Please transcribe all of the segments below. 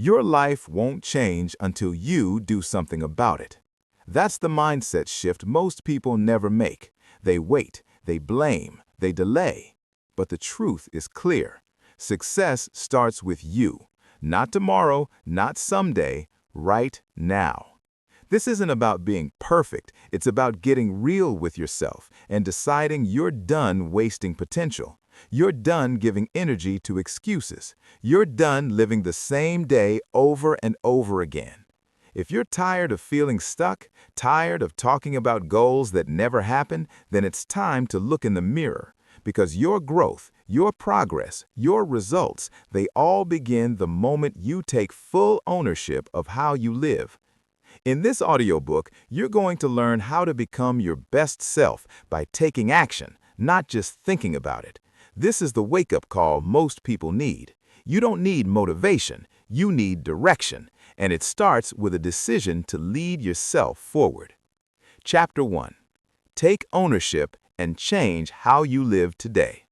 Your life won't change until you do something about it. That's the mindset shift most people never make. They wait, they blame, they delay. But the truth is clear. Success starts with you. Not tomorrow, not someday, right now. This isn't about being perfect. It's about getting real with yourself and deciding you're done wasting potential. You're done giving energy to excuses. You're done living the same day over and over again. If you're tired of feeling stuck, tired of talking about goals that never happen, then it's time to look in the mirror. Because your growth, your progress, your results, they all begin the moment you take full ownership of how you live. In this audiobook, you're going to learn how to become your best self by taking action, not just thinking about it. This is the wake-up call most people need. You don't need motivation, you need direction, and it starts with a decision to lead yourself forward. Chapter 1. Take ownership and change how you live today.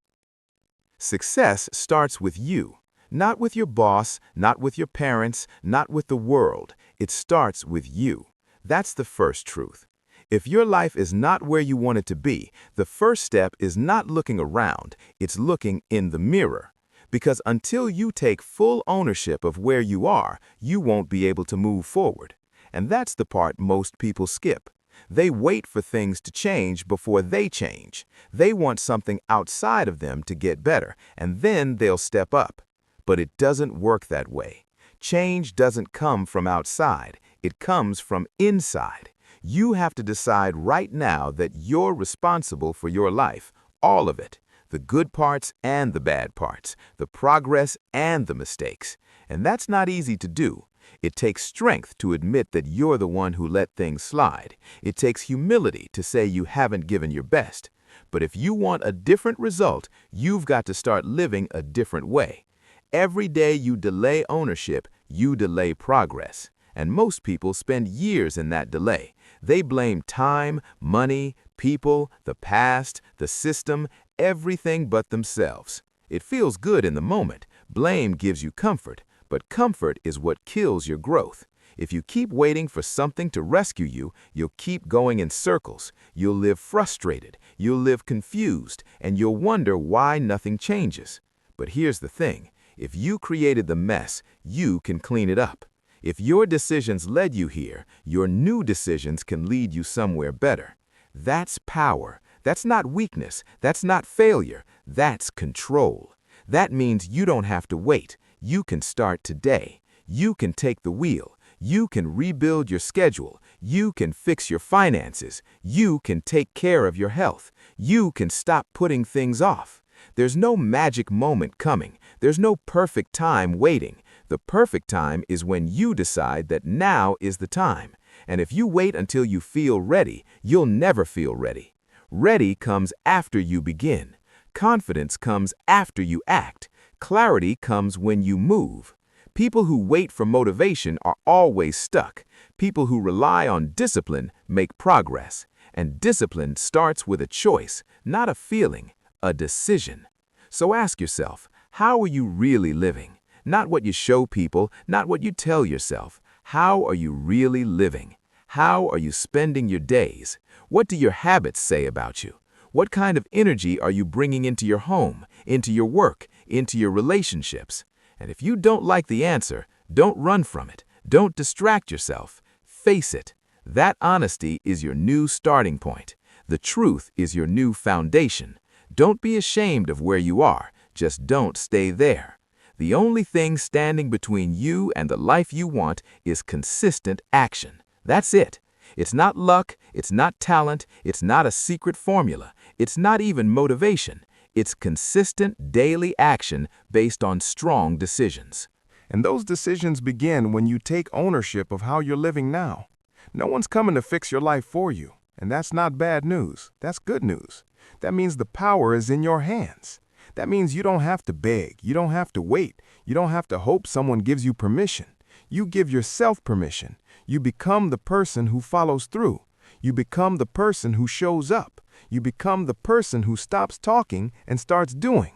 Success starts with you. Not with your boss, not with your parents, not with the world. It starts with you. That's the first truth. If your life is not where you want it to be, the first step is not looking around, it's looking in the mirror. Because until you take full ownership of where you are, you won't be able to move forward. And that's the part most people skip. They wait for things to change before they change. They want something outside of them to get better, and then they'll step up. But it doesn't work that way. Change doesn't come from outside, it comes from inside. You have to decide right now that you're responsible for your life, all of it, the good parts and the bad parts, the progress and the mistakes. And that's not easy to do. It takes strength to admit that you're the one who let things slide. It takes humility to say you haven't given your best. But if you want a different result, you've got to start living a different way. Every day you delay ownership, you delay progress. And most people spend years in that delay. They blame time, money, people, the past, the system, everything but themselves. It feels good in the moment. Blame gives you comfort, but comfort is what kills your growth. If you keep waiting for something to rescue you, you'll keep going in circles. You'll live frustrated, you'll live confused, and you'll wonder why nothing changes. But here's the thing. If you created the mess, you can clean it up. If your decisions led you here, your new decisions can lead you somewhere better. That's power. That's not weakness. That's not failure. That's control. That means you don't have to wait. You can start today. You can take the wheel. You can rebuild your schedule. You can fix your finances. You can take care of your health. You can stop putting things off. There's no magic moment coming. There's no perfect time waiting. The perfect time is when you decide that now is the time. And if you wait until you feel ready, you'll never feel ready. Ready comes after you begin. Confidence comes after you act. Clarity comes when you move. People who wait for motivation are always stuck. People who rely on discipline make progress. And discipline starts with a choice, not a feeling, a decision. So ask yourself, how are you really living? Not what you show people, not what you tell yourself. How are you really living? How are you spending your days? What do your habits say about you? What kind of energy are you bringing into your home, into your work, into your relationships? And if you don't like the answer, don't run from it. Don't distract yourself. Face it. That honesty is your new starting point. The truth is your new foundation. Don't be ashamed of where you are. Just don't stay there. The only thing standing between you and the life you want is consistent action. That's it. It's not luck, it's not talent, it's not a secret formula, it's not even motivation. It's consistent daily action based on strong decisions. And those decisions begin when you take ownership of how you're living now. No one's coming to fix your life for you. And that's not bad news. That's good news. That means the power is in your hands. That means you don't have to beg. You don't have to wait. You don't have to hope someone gives you permission. You give yourself permission. You become the person who follows through. You become the person who shows up. You become the person who stops talking and starts doing.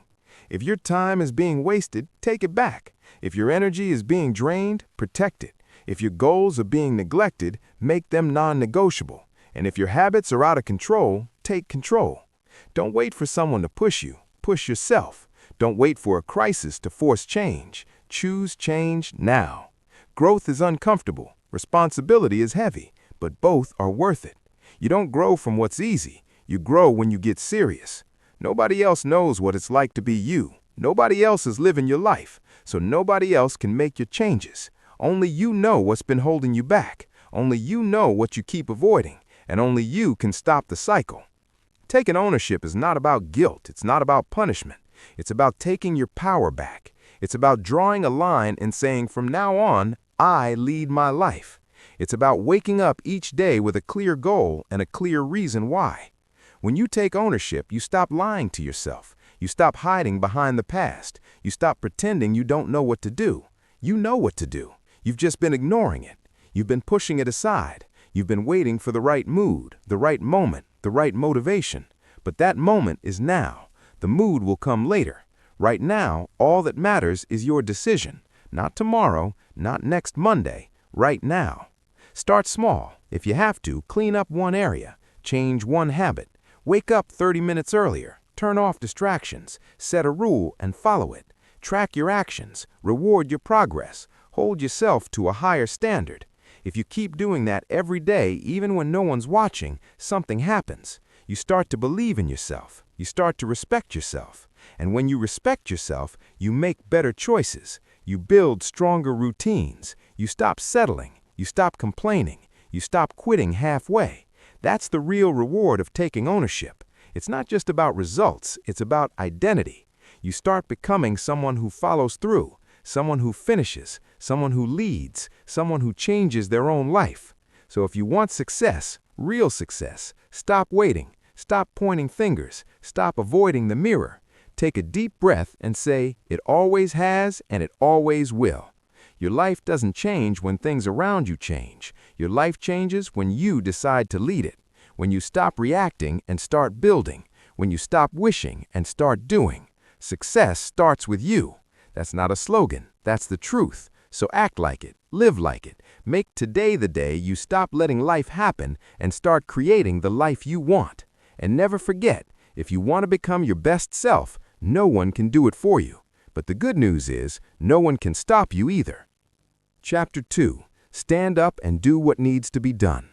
If your time is being wasted, take it back. If your energy is being drained, protect it. If your goals are being neglected, make them non-negotiable. And if your habits are out of control, take control. Don't wait for someone to push you. Push yourself. Don't wait for a crisis to force change. Choose change now. Growth is uncomfortable. Responsibility is heavy, but both are worth it. You don't grow from what's easy. You grow when you get serious. Nobody else knows what it's like to be you. Nobody else is living your life, so nobody else can make your changes. Only you know what's been holding you back. Only you know what you keep avoiding, and only you can stop the cycle. Taking ownership is not about guilt. It's not about punishment. It's about taking your power back. It's about drawing a line and saying, from now on, I lead my life. It's about waking up each day with a clear goal and a clear reason why. When you take ownership, you stop lying to yourself. You stop hiding behind the past. You stop pretending you don't know what to do. You know what to do. You've just been ignoring it. You've been pushing it aside. You've been waiting for the right mood, the right moment, the right motivation. But that moment is now. The mood will come later. Right now, all that matters is your decision. Not tomorrow, not next Monday, right now. Start small. If you have to, clean up one area. Change one habit. Wake up 30 minutes earlier. Turn off distractions. Set a rule and follow it. Track your actions. Reward your progress. Hold yourself to a higher standard. If you keep doing that every day, even when no one's watching, something happens. You start to believe in yourself. You start to respect yourself. And when you respect yourself, you make better choices. You build stronger routines. You stop settling. You stop complaining. You stop quitting halfway. That's the real reward of taking ownership. It's not just about results, it's about identity. You start becoming someone who follows through, someone who finishes, someone who leads, someone who changes their own life. So if you want success, real success, stop waiting, stop pointing fingers, stop avoiding the mirror. Take a deep breath and say, it always has and it always will. Your life doesn't change when things around you change. Your life changes when you decide to lead it, when you stop reacting and start building, when you stop wishing and start doing. Success starts with you. That's not a slogan. That's the truth. So act like it. Live like it. Make today the day you stop letting life happen and start creating the life you want. And never forget, if you want to become your best self, no one can do it for you. But the good news is, no one can stop you either. Chapter 2. Stand up and do what needs to be done.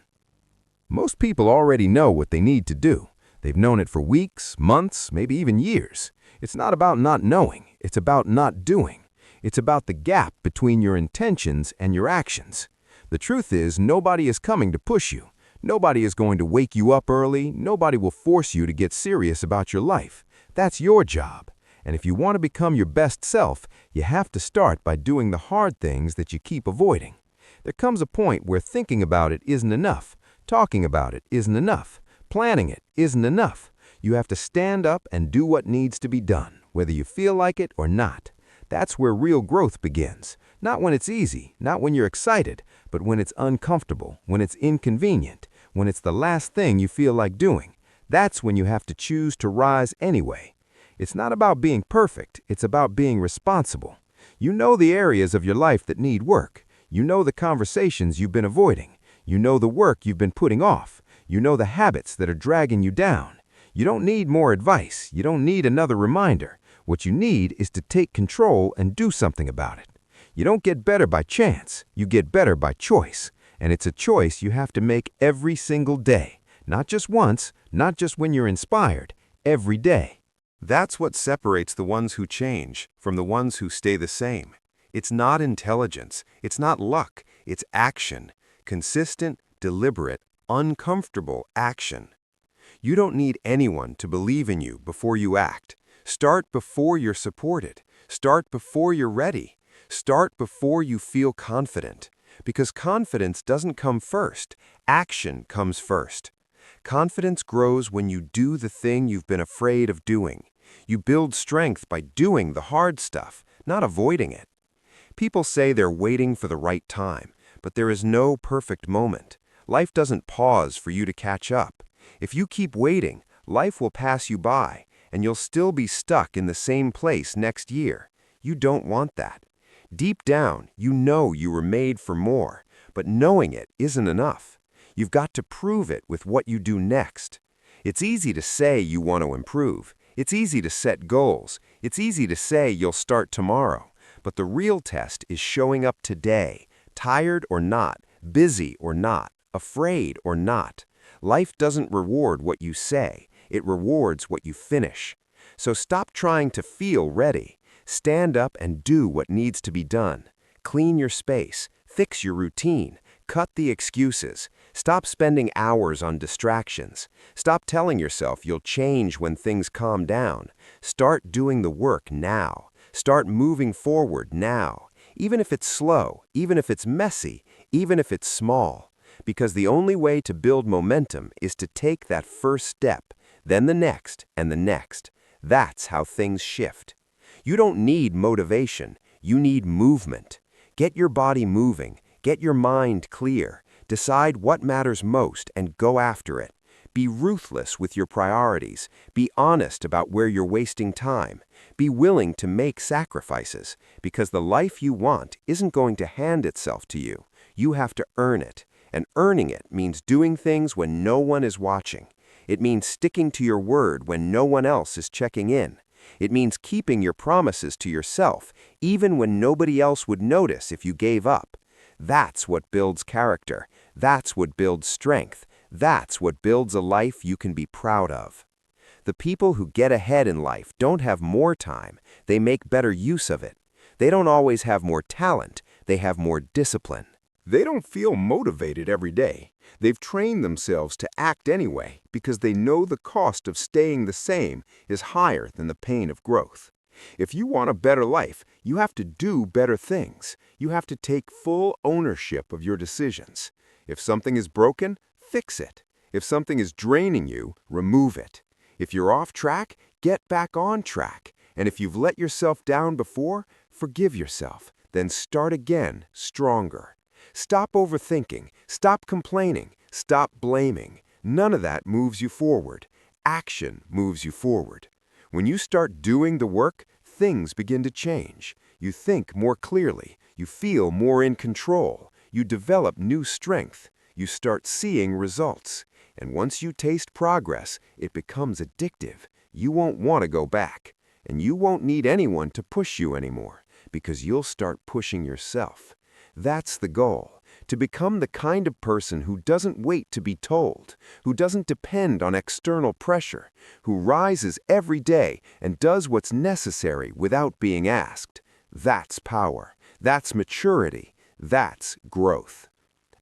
Most people already know what they need to do. They've known it for weeks, months, maybe even years. It's not about not knowing. It's about not doing. It's about the gap between your intentions and your actions. The truth is, nobody is coming to push you. Nobody is going to wake you up early. Nobody will force you to get serious about your life. That's your job. And if you want to become your best self, you have to start by doing the hard things that you keep avoiding. There comes a point where thinking about it isn't enough. Talking about it isn't enough. Planning it isn't enough. You have to stand up and do what needs to be done, whether you feel like it or not. That's where real growth begins. Not when it's easy, not when you're excited, but when it's uncomfortable, when it's inconvenient, when it's the last thing you feel like doing. That's when you have to choose to rise anyway. It's not about being perfect, it's about being responsible. You know the areas of your life that need work. You know the conversations you've been avoiding. You know the work you've been putting off. You know the habits that are dragging you down. You don't need more advice. You don't need another reminder. What you need is to take control and do something about it. You don't get better by chance. You get better by choice. And it's a choice you have to make every single day. Not just once, not just when you're inspired, every day. That's what separates the ones who change from the ones who stay the same. It's not intelligence, it's not luck, it's action. Consistent, deliberate, uncomfortable action. You don't need anyone to believe in you before you act. Start before you're supported. Start before you're ready. Start before you feel confident. Because confidence doesn't come first, action comes first. Confidence grows when you do the thing you've been afraid of doing. You build strength by doing the hard stuff, not avoiding it. People say they're waiting for the right time, but there is no perfect moment. Life doesn't pause for you to catch up. If you keep waiting, life will pass you by, and you'll still be stuck in the same place next year. You don't want that. Deep down, you know you were made for more, but knowing it isn't enough. You've got to prove it with what you do next. It's easy to say you want to improve. It's easy to set goals. It's easy to say you'll start tomorrow. But the real test is showing up today, tired or not, busy or not, afraid or not. Life doesn't reward what you say. It rewards what you finish. So stop trying to feel ready. Stand up and do what needs to be done. Clean your space. Fix your routine. Cut the excuses. Stop spending hours on distractions. Stop telling yourself you'll change when things calm down. Start doing the work now. Start moving forward now. Even if it's slow, even if it's messy, even if it's small. Because the only way to build momentum is to take that first step, then the next and the next. That's how things shift. You don't need motivation. You need movement. Get your body moving. Get your mind clear. Decide what matters most and go after it. Be ruthless with your priorities. Be honest about where you're wasting time. Be willing to make sacrifices, because the life you want isn't going to hand itself to you. You have to earn it. And earning it means doing things when no one is watching. It means sticking to your word when no one else is checking in. It means keeping your promises to yourself, even when nobody else would notice if you gave up. That's what builds character. That's what builds strength. That's what builds a life you can be proud of. The people who get ahead in life don't have more time. They make better use of it. They don't always have more talent. They have more discipline. They don't feel motivated every day. They've trained themselves to act anyway because they know the cost of staying the same is higher than the pain of growth. If you want a better life, you have to do better things. You have to take full ownership of your decisions. If something is broken, fix it. If something is draining you, remove it. If you're off track, get back on track. And if you've let yourself down before, forgive yourself. Then start again, stronger. Stop overthinking. Stop complaining. Stop blaming. None of that moves you forward. Action moves you forward. When you start doing the work, things begin to change. You think more clearly. You feel more in control. You develop new strength. You start seeing results. And once you taste progress, it becomes addictive. You won't want to go back. And you won't need anyone to push you anymore, because you'll start pushing yourself. That's the goal, to become the kind of person who doesn't wait to be told, who doesn't depend on external pressure, who rises every day and does what's necessary without being asked. That's power. That's maturity. That's growth.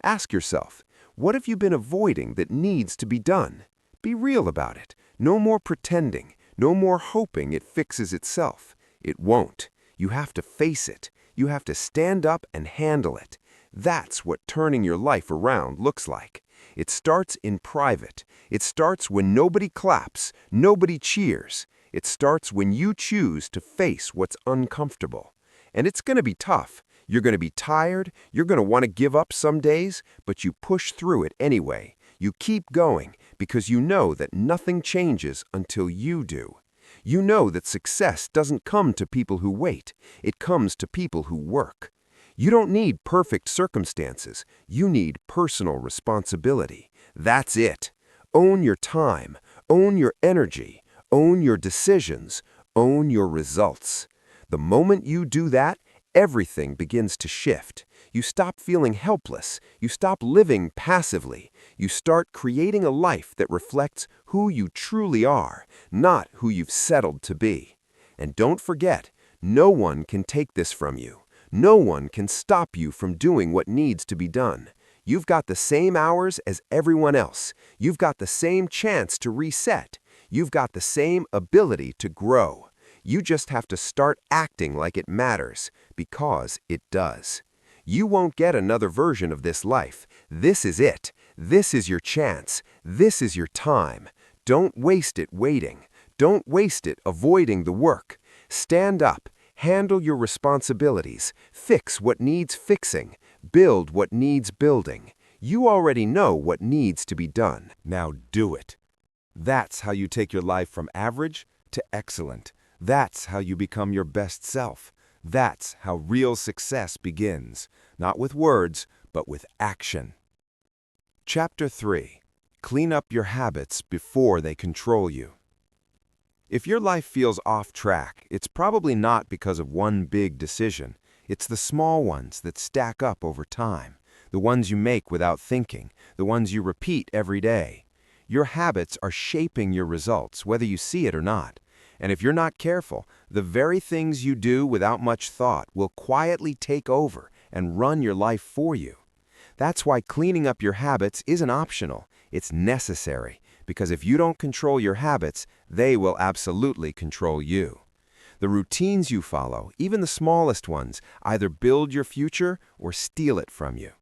Ask yourself, what have you been avoiding that needs to be done? Be real about it. No more pretending. No more hoping it fixes itself. It won't. You have to face it. You have to stand up and handle it. That's what turning your life around looks like. It starts in private. It starts when nobody claps, nobody cheers. It starts when you choose to face what's uncomfortable. And it's going to be tough. You're going to be tired. You're going to want to give up some days, but you push through it anyway. You keep going because you know that nothing changes until you do. You know that success doesn't come to people who wait. It comes to people who work. You don't need perfect circumstances. You need personal responsibility. That's it. Own your time. Own your energy. Own your decisions. Own your results. The moment you do that, everything begins to shift. You stop feeling helpless. You stop living passively. You start creating a life that reflects who you truly are, not who you've settled to be. And don't forget, no one can take this from you. No one can stop you from doing what needs to be done. You've got the same hours as everyone else. You've got the same chance to reset. You've got the same ability to grow. You just have to start acting like it matters, because it does. You won't get another version of this life. This is it. This is your chance. This is your time. Don't waste it waiting. Don't waste it avoiding the work. Stand up. Handle your responsibilities. Fix what needs fixing. Build what needs building. You already know what needs to be done. Now do it. That's how you take your life from average to excellent. That's how you become your best self. That's how real success begins, not with words, but with action. Chapter 3. Clean up your habits before they control you. If your life feels off track, it's probably not because of one big decision. It's the small ones that stack up over time, the ones you make without thinking, the ones you repeat every day. Your habits are shaping your results, whether you see it or not. And if you're not careful, the very things you do without much thought will quietly take over and run your life for you. That's why cleaning up your habits isn't optional, it's necessary, because if you don't control your habits, they will absolutely control you. The routines you follow, even the smallest ones, either build your future or steal it from you.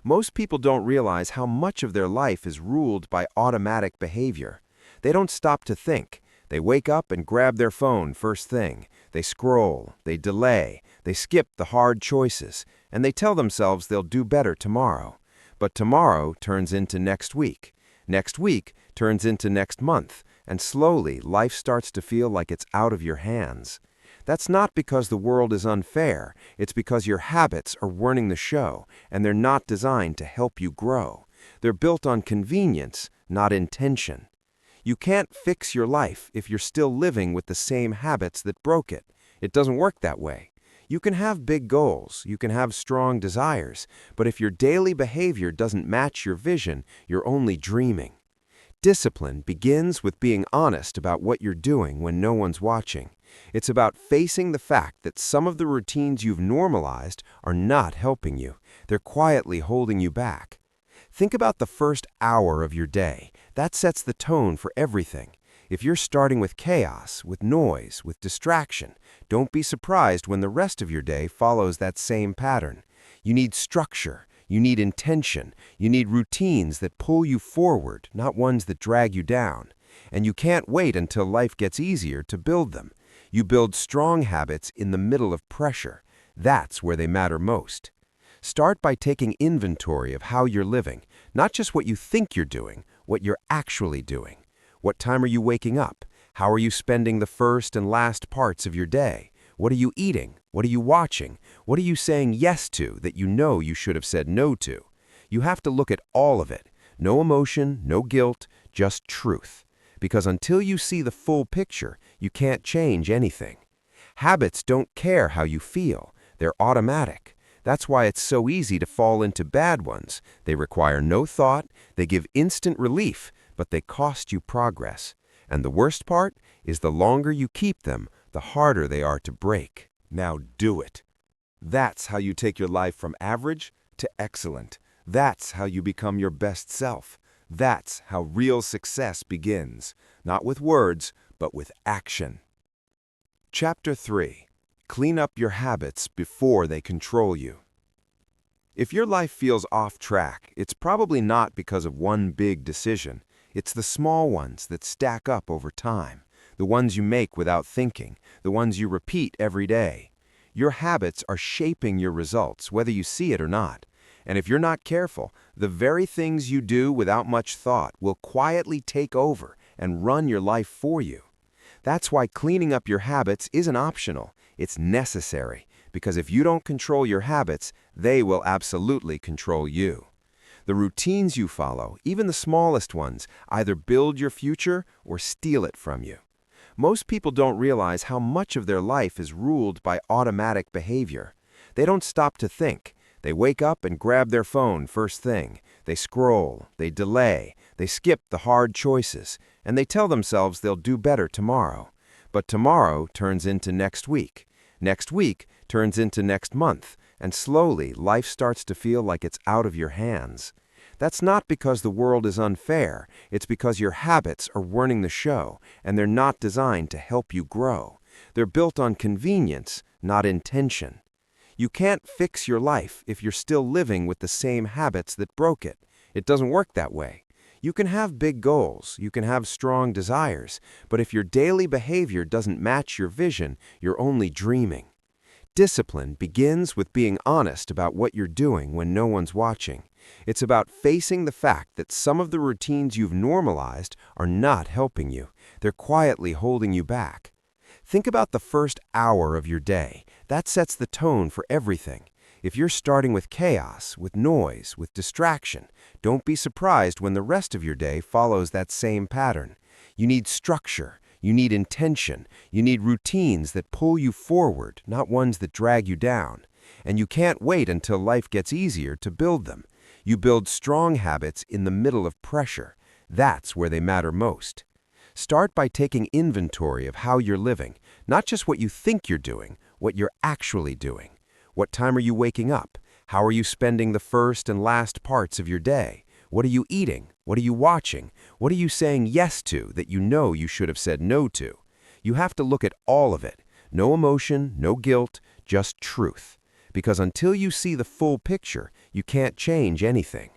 Most people don't realize how much of their life is ruled by automatic behavior. They don't stop to think. They wake up and grab their phone first thing. They scroll, they delay, they skip the hard choices, and they tell themselves they'll do better tomorrow. But tomorrow turns into next week. Next week turns into next month, and slowly life starts to feel like it's out of your hands. That's not because the world is unfair, it's because your habits are running the show, and they're not designed to help you grow. They're built on convenience, not intention. You can't fix your life if you're still living with the same habits that broke it. It doesn't work that way. You can have big goals, you can have strong desires, but if your daily behavior doesn't match your vision, you're only dreaming. Discipline begins with being honest about what you're doing when no one's watching. It's about facing the fact that some of the routines you've normalized are not helping you. They're quietly holding you back. Think about the first hour of your day. That sets the tone for everything. If you're starting with chaos, with noise, with distraction, don't be surprised when the rest of your day follows that same pattern. You need structure. You need intention. You need routines that pull you forward, not ones that drag you down. And you can't wait until life gets easier to build them. You build strong habits in the middle of pressure. That's where they matter most. Start by taking inventory of how you're living, not just what you think you're doing, what you're actually doing. What time are you waking up? How are you spending the first and last parts of your day? What are you eating? What are you watching? What are you saying yes to that you know you should have said no to? You have to look at all of it. No emotion, no guilt, just truth. Because until you see the full picture, you can't change anything. Habits don't care how you feel. They're automatic. That's why it's so easy to fall into bad ones. They require no thought, they give instant relief, but they cost you progress. And the worst part is the longer you keep them, the harder they are to break. Now do it. That's how you take your life from average to excellent. That's how you become your best self. That's how real success begins, not with words, but with action. Chapter 3. Clean up your habits before they control you. If your life feels off track, it's probably not because of one big decision. It's the small ones that stack up over time, the ones you make without thinking, the ones you repeat every day. Your habits are shaping your results, whether you see it or not. And if you're not careful, the very things you do without much thought will quietly take over and run your life for you. That's why cleaning up your habits isn't optional, it's necessary, because if you don't control your habits, they will absolutely control you. The routines you follow, even the smallest ones, either build your future or steal it from you. Most people don't realize how much of their life is ruled by automatic behavior. They don't stop to think. They wake up and grab their phone first thing. They scroll, they delay, they skip the hard choices, and they tell themselves they'll do better tomorrow. But tomorrow turns into next week. Next week turns into next month, and slowly life starts to feel like it's out of your hands. That's not because the world is unfair, it's because your habits are running the show, and they're not designed to help you grow. They're built on convenience, not intention. You can't fix your life if you're still living with the same habits that broke it. It doesn't work that way. You can have big goals, you can have strong desires, but if your daily behavior doesn't match your vision, you're only dreaming. Discipline begins with being honest about what you're doing when no one's watching. It's about facing the fact that some of the routines you've normalized are not helping you. They're quietly holding you back. Think about the first hour of your day. That sets the tone for everything. If you're starting with chaos, with noise, with distraction, don't be surprised when the rest of your day follows that same pattern. You need structure. You need intention. You need routines that pull you forward, not ones that drag you down. And you can't wait until life gets easier to build them. You build strong habits in the middle of pressure. That's where they matter most. Start by taking inventory of how you're living, not just what you think you're doing, what you're actually doing. What time are you waking up? How are you spending the first and last parts of your day? What are you eating? What are you watching? What are you saying yes to that you know you should have said no to? You have to look at all of it. No emotion, no guilt, just truth. Because until you see the full picture, you can't change anything.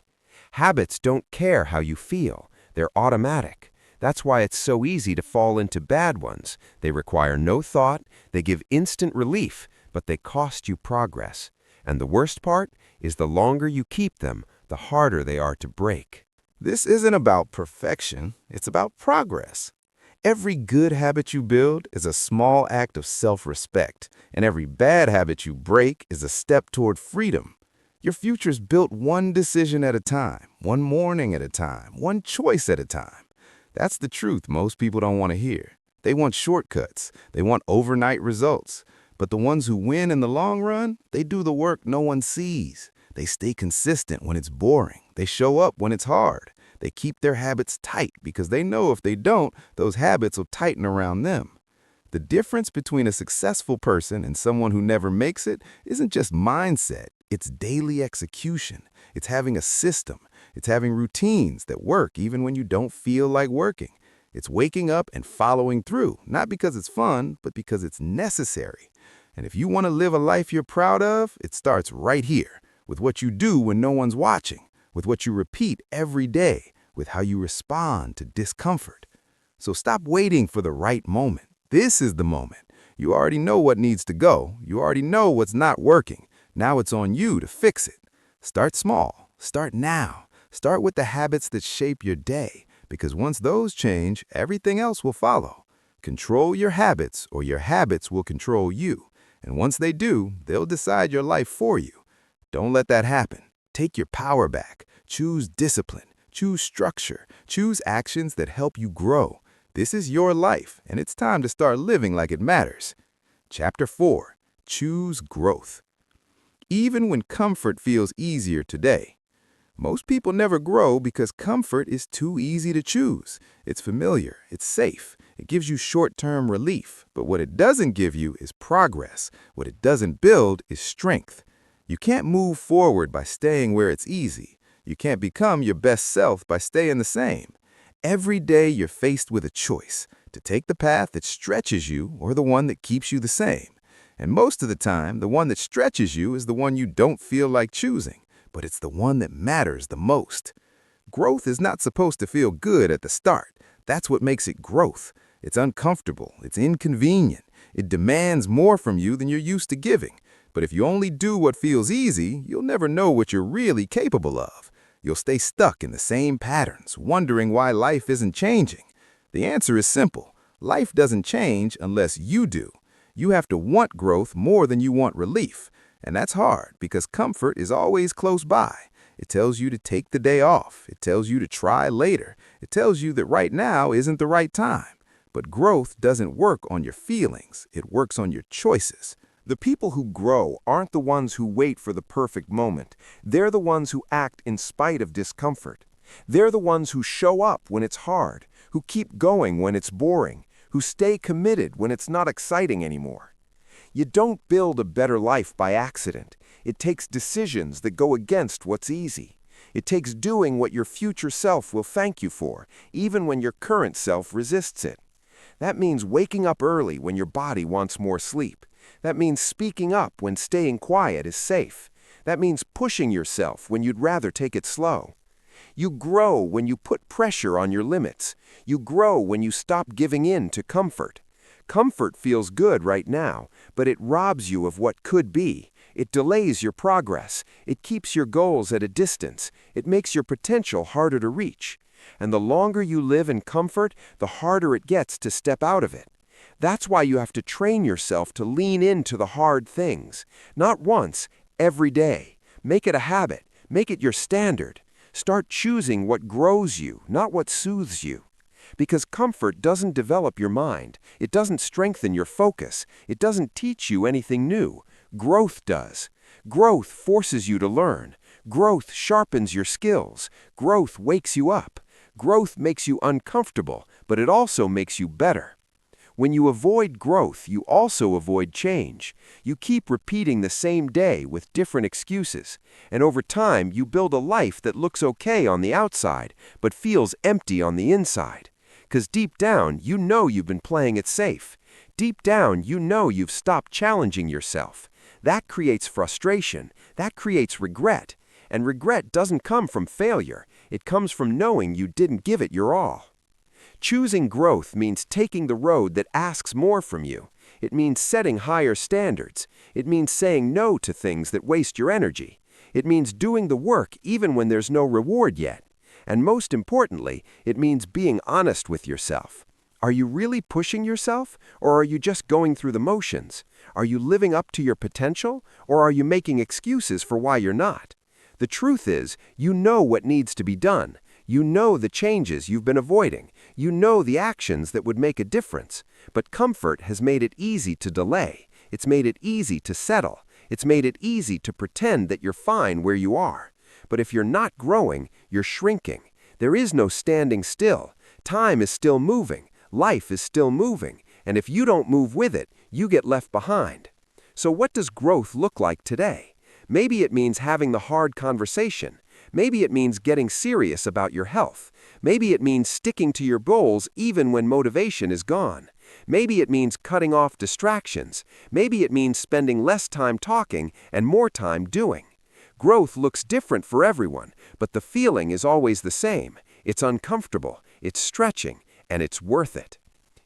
Habits don't care how you feel. They're automatic. That's why it's so easy to fall into bad ones. They require no thought, they give instant relief, but they cost you progress. And the worst part is the longer you keep them, the harder they are to break. This isn't about perfection, it's about progress. Every good habit you build is a small act of self-respect, and every bad habit you break is a step toward freedom. Your future's built one decision at a time, one morning at a time, one choice at a time. That's the truth most people don't want to hear. They want shortcuts. They want overnight results. But the ones who win in the long run, they do the work no one sees. They stay consistent when it's boring. They show up when it's hard. They keep their habits tight because they know if they don't, those habits will tighten around them. The difference between a successful person and someone who never makes it isn't just mindset. It's daily execution. It's having a system. It's having routines that work even when you don't feel like working. It's waking up and following through, not because it's fun, but because it's necessary. And if you want to live a life you're proud of, it starts right here, with what you do when no one's watching, with what you repeat every day, with how you respond to discomfort. So stop waiting for the right moment. This is the moment. You already know what needs to go. You already know what's not working. Now it's on you to fix it. Start small. Start now. Start with the habits that shape your day, because once those change, everything else will follow. Control your habits, or your habits will control you. And once they do, they'll decide your life for you. Don't let that happen. Take your power back. Choose discipline. Choose structure. Choose actions that help you grow. This is your life, and it's time to start living like it matters. Chapter 4. Choose growth. Even when comfort feels easier today. Most people never grow because comfort is too easy to choose. It's familiar, it's safe, it gives you short-term relief. But what it doesn't give you is progress. What it doesn't build is strength. You can't move forward by staying where it's easy. You can't become your best self by staying the same. Every day you're faced with a choice, to take the path that stretches you or the one that keeps you the same. And most of the time, the one that stretches you is the one you don't feel like choosing. But it's the one that matters the most. Growth is not supposed to feel good at the start. That's what makes it growth. It's uncomfortable. It's inconvenient. It demands more from you than you're used to giving. But if you only do what feels easy, you'll never know what you're really capable of. You'll stay stuck in the same patterns, wondering why life isn't changing. The answer is simple. Life doesn't change unless you do. You have to want growth more than you want relief. And that's hard because comfort is always close by. It tells you to take the day off. It tells you to try later. It tells you that right now isn't the right time. But growth doesn't work on your feelings. It works on your choices. The people who grow aren't the ones who wait for the perfect moment. They're the ones who act in spite of discomfort. They're the ones who show up when it's hard, who keep going when it's boring, who stay committed when it's not exciting anymore. You don't build a better life by accident. It takes decisions that go against what's easy. It takes doing what your future self will thank you for, even when your current self resists it. That means waking up early when your body wants more sleep. That means speaking up when staying quiet is safe. That means pushing yourself when you'd rather take it slow. You grow when you put pressure on your limits. You grow when you stop giving in to comfort. Comfort feels good right now, but it robs you of what could be. It delays your progress. It keeps your goals at a distance. It makes your potential harder to reach. And the longer you live in comfort, the harder it gets to step out of it. That's why you have to train yourself to lean into the hard things. Not once, every day. Make it a habit. Make it your standard. Start choosing what grows you, not what soothes you. Because comfort doesn't develop your mind. It doesn't strengthen your focus. It doesn't teach you anything new. Growth does. Growth forces you to learn. Growth sharpens your skills. Growth wakes you up. Growth makes you uncomfortable, but it also makes you better. When you avoid growth, you also avoid change. You keep repeating the same day with different excuses, and over time you build a life that looks okay on the outside, but feels empty on the inside. 'Cause deep down, you know you've been playing it safe. Deep down, you know you've stopped challenging yourself. That creates frustration. That creates regret. And regret doesn't come from failure. It comes from knowing you didn't give it your all. Choosing growth means taking the road that asks more from you. It means setting higher standards. It means saying no to things that waste your energy. It means doing the work even when there's no reward yet. And most importantly, it means being honest with yourself. Are you really pushing yourself, or are you just going through the motions? Are you living up to your potential, or are you making excuses for why you're not? The truth is, you know what needs to be done. You know the changes you've been avoiding. You know the actions that would make a difference. But comfort has made it easy to delay. It's made it easy to settle. It's made it easy to pretend that you're fine where you are. But if you're not growing, you're shrinking. There is no standing still. Time is still moving. Life is still moving. And if you don't move with it, you get left behind. So what does growth look like today? Maybe it means having the hard conversation. Maybe it means getting serious about your health. Maybe it means sticking to your goals even when motivation is gone. Maybe it means cutting off distractions. Maybe it means spending less time talking and more time doing. Growth looks different for everyone, but the feeling is always the same. It's uncomfortable, it's stretching, and it's worth it.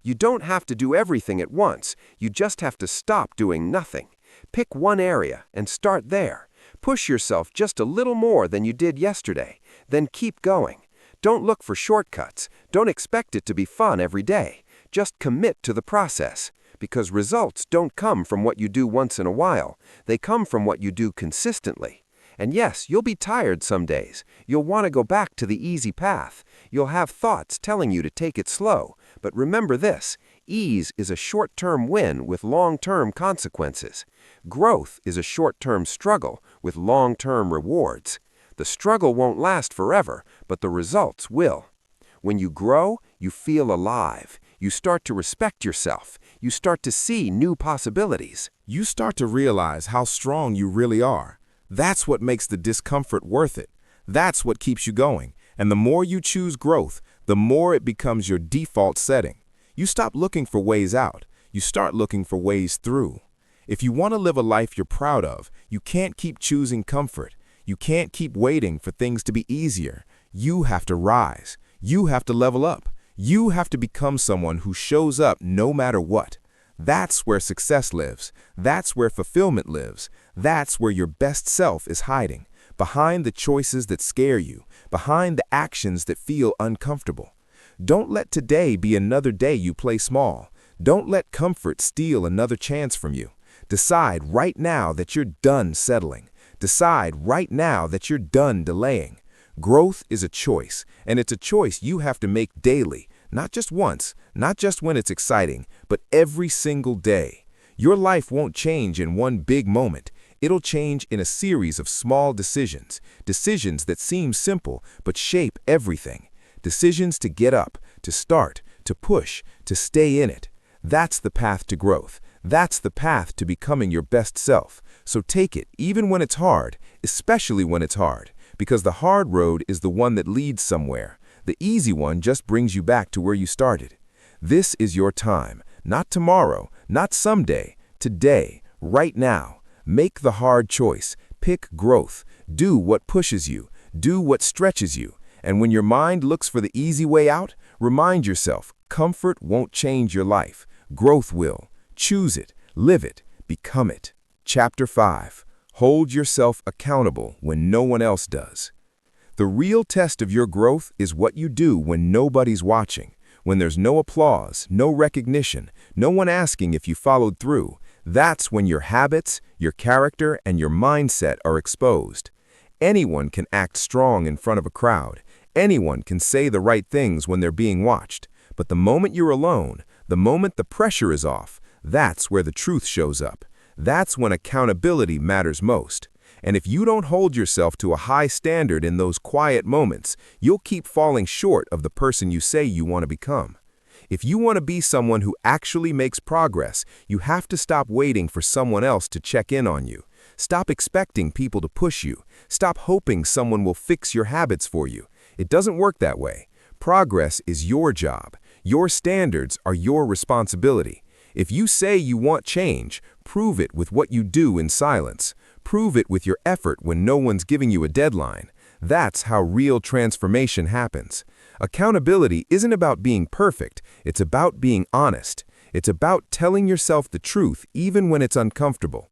You don't have to do everything at once. You just have to stop doing nothing. Pick one area and start there. Push yourself just a little more than you did yesterday. Then keep going. Don't look for shortcuts. Don't expect it to be fun every day. Just commit to the process. Because results don't come from what you do once in a while. They come from what you do consistently. And yes, you'll be tired some days. You'll want to go back to the easy path. You'll have thoughts telling you to take it slow. But remember this, ease is a short-term win with long-term consequences. Growth is a short-term struggle with long-term rewards. The struggle won't last forever, but the results will. When you grow, you feel alive. You start to respect yourself. You start to see new possibilities. You start to realize how strong you really are. That's what makes the discomfort worth it. That's what keeps you going. And the more you choose growth, the more it becomes your default setting. You stop looking for ways out. You start looking for ways through. If you want to live a life you're proud of, you can't keep choosing comfort. You can't keep waiting for things to be easier. You have to rise. You have to level up. You have to become someone who shows up no matter what. That's where success lives. That's where fulfillment lives. That's where your best self is hiding. Behind the choices that scare you. Behind the actions that feel uncomfortable. Don't let today be another day you play small. Don't let comfort steal another chance from you. Decide right now that you're done settling. Decide right now that you're done delaying. Growth is a choice, and it's a choice you have to make daily, not just once, not just when it's exciting, but every single day. Your life won't change in one big moment. It'll change in a series of small decisions, decisions that seem simple but shape everything. Decisions to get up, to start, to push, to stay in it. That's the path to growth. That's the path to becoming your best self. So take it, even when it's hard, especially when it's hard, because the hard road is the one that leads somewhere. The easy one just brings you back to where you started. This is your time, not tomorrow, not someday, today, right now. Make the hard choice. Pick growth. Do what pushes you. Do what stretches you. And when your mind looks for the easy way out, remind yourself, comfort won't change your life. Growth will. Choose it. Live it. Become it. Chapter 5. Hold yourself accountable when no one else does. The real test of your growth is what you do when nobody's watching, when there's no applause, no recognition, no one asking if you followed through. That's when your habits, your character, and your mindset are exposed. Anyone can act strong in front of a crowd. Anyone can say the right things when they're being watched. But the moment you're alone, the moment the pressure is off, that's where the truth shows up. That's when accountability matters most. And if you don't hold yourself to a high standard in those quiet moments, you'll keep falling short of the person you say you want to become. If you want to be someone who actually makes progress, you have to stop waiting for someone else to check in on you. Stop expecting people to push you. Stop hoping someone will fix your habits for you. It doesn't work that way. Progress is your job. Your standards are your responsibility. If you say you want change, prove it with what you do in silence. Prove it with your effort when no one's giving you a deadline. That's how real transformation happens. Accountability isn't about being perfect, it's about being honest. It's about telling yourself the truth even when it's uncomfortable.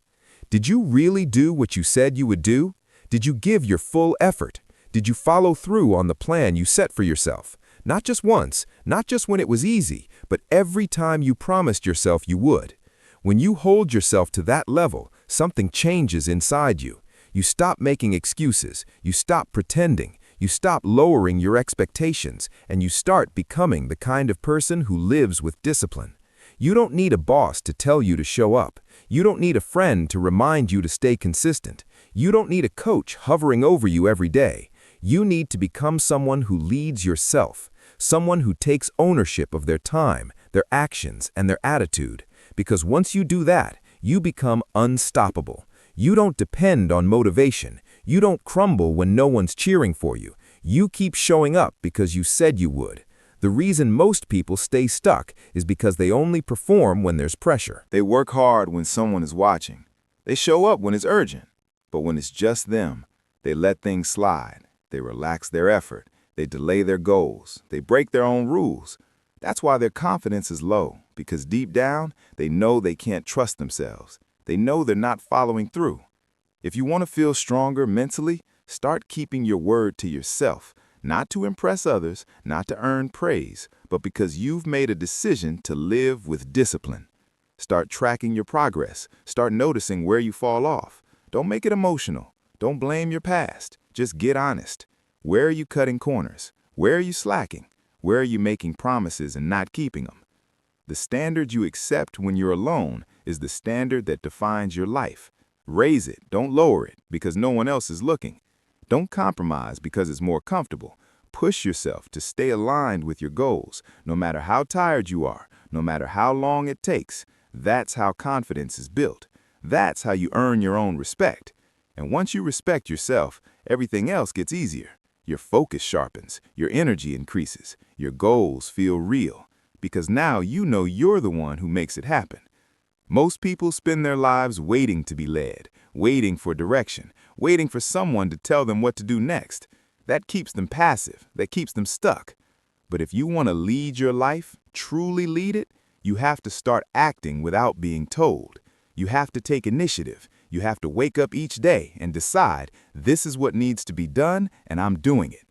Did you really do what you said you would do? Did you give your full effort? Did you follow through on the plan you set for yourself? Not just once, not just when it was easy, but every time you promised yourself you would. When you hold yourself to that level, something changes inside you. You stop making excuses, you stop pretending, you stop lowering your expectations, and you start becoming the kind of person who lives with discipline. You don't need a boss to tell you to show up. You don't need a friend to remind you to stay consistent. You don't need a coach hovering over you every day. You need to become someone who leads yourself, someone who takes ownership of their time, their actions, and their attitude. Because once you do that, you become unstoppable. You don't depend on motivation. You don't crumble when no one's cheering for you. You keep showing up because you said you would. The reason most people stay stuck is because they only perform when there's pressure. They work hard when someone is watching. They show up when it's urgent. But when it's just them, they let things slide. They relax their effort. They delay their goals. They break their own rules. That's why their confidence is low, because deep down, they know they can't trust themselves. They know they're not following through. If you want to feel stronger mentally, start keeping your word to yourself, not to impress others, not to earn praise, but because you've made a decision to live with discipline. Start tracking your progress. Start noticing where you fall off. Don't make it emotional. Don't blame your past. Just get honest. Where are you cutting corners? Where are you slacking? Where are you making promises and not keeping them? The standard you accept when you're alone is the standard that defines your life. Raise it, don't lower it, because no one else is looking. Don't compromise because it's more comfortable. Push yourself to stay aligned with your goals, no matter how tired you are, no matter how long it takes. That's how confidence is built. That's how you earn your own respect. And once you respect yourself, everything else gets easier. Your focus sharpens, your energy increases, your goals feel real, because now you know you're the one who makes it happen. Most people spend their lives waiting to be led, waiting for direction, waiting for someone to tell them what to do next. That keeps them passive, that keeps them stuck. But if you want to lead your life, truly lead it, you have to start acting without being told. You have to take initiative. You have to wake up each day and decide, this is what needs to be done, and I'm doing it.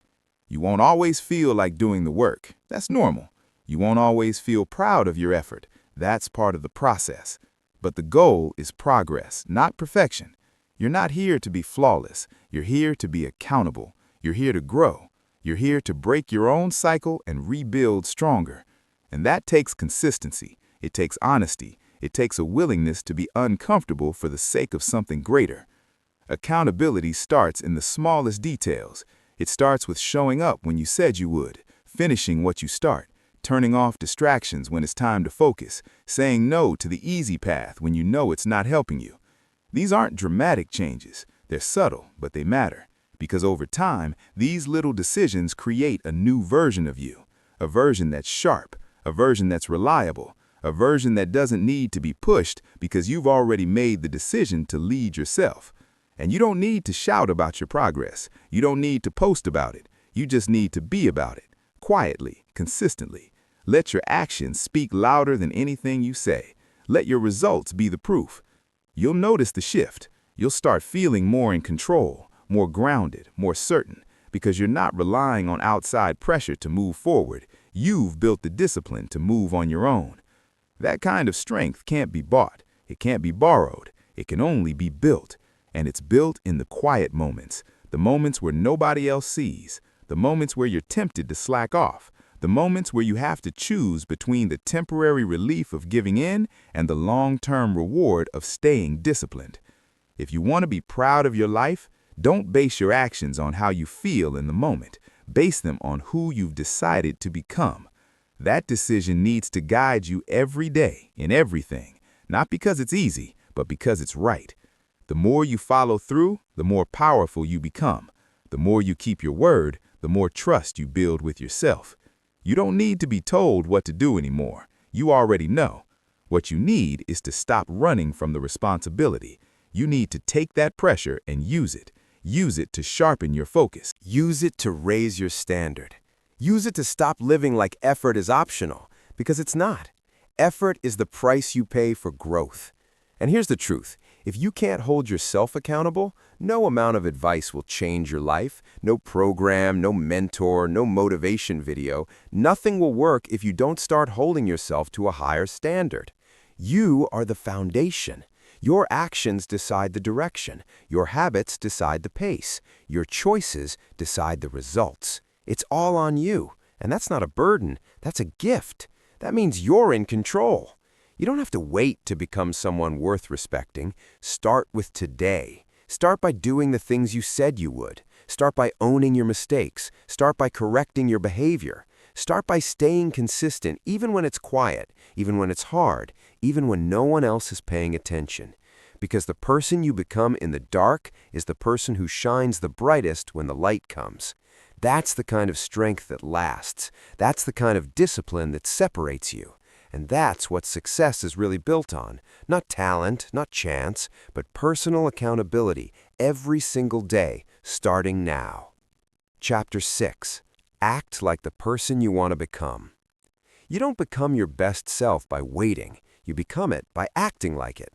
You won't always feel like doing the work. That's normal. You won't always feel proud of your effort. That's part of the process. But the goal is progress, not perfection. You're not here to be flawless. You're here to be accountable. You're here to grow. You're here to break your own cycle and rebuild stronger. And that takes consistency. It takes honesty. It takes a willingness to be uncomfortable for the sake of something greater. Accountability starts in the smallest details. It starts with showing up when you said you would, finishing what you start, turning off distractions when it's time to focus, saying no to the easy path when you know it's not helping you. These aren't dramatic changes. They're subtle, but they matter. Because over time, these little decisions create a new version of you, a version that's sharp, a version that's reliable, a version that doesn't need to be pushed because you've already made the decision to lead yourself. And you don't need to shout about your progress. You don't need to post about it. You just need to be about it, quietly, consistently. Let your actions speak louder than anything you say. Let your results be the proof. You'll notice the shift. You'll start feeling more in control, more grounded, more certain, because you're not relying on outside pressure to move forward. You've built the discipline to move on your own. That kind of strength can't be bought. It can't be borrowed. It can only be built. And it's built in the quiet moments, the moments where nobody else sees, the moments where you're tempted to slack off, the moments where you have to choose between the temporary relief of giving in and the long-term reward of staying disciplined. If you want to be proud of your life, don't base your actions on how you feel in the moment. Base them on who you've decided to become. That decision needs to guide you every day in everything, not because it's easy, but because it's right. The more you follow through, the more powerful you become. The more you keep your word, the more trust you build with yourself. You don't need to be told what to do anymore. You already know. What you need is to stop running from the responsibility. You need to take that pressure and use it. Use it to sharpen your focus. Use it to raise your standard. Use it to stop living like effort is optional, because it's not. Effort is the price you pay for growth. And here's the truth. If you can't hold yourself accountable, no amount of advice will change your life. No program, no mentor, no motivation video. Nothing will work if you don't start holding yourself to a higher standard. You are the foundation. Your actions decide the direction. Your habits decide the pace. Your choices decide the results. It's all on you. And that's not a burden. That's a gift. That means you're in control. You don't have to wait to become someone worth respecting. Start with today. Start by doing the things you said you would. Start by owning your mistakes. Start by correcting your behavior. Start by staying consistent even when it's quiet, even when it's hard, even when no one else is paying attention. Because the person you become in the dark is the person who shines the brightest when the light comes. That's the kind of strength that lasts. That's the kind of discipline that separates you. And that's what success is really built on. Not talent, not chance, but personal accountability every single day, starting now. Chapter 6. Act like the person you want to become. You don't become your best self by waiting. You become it by acting like it.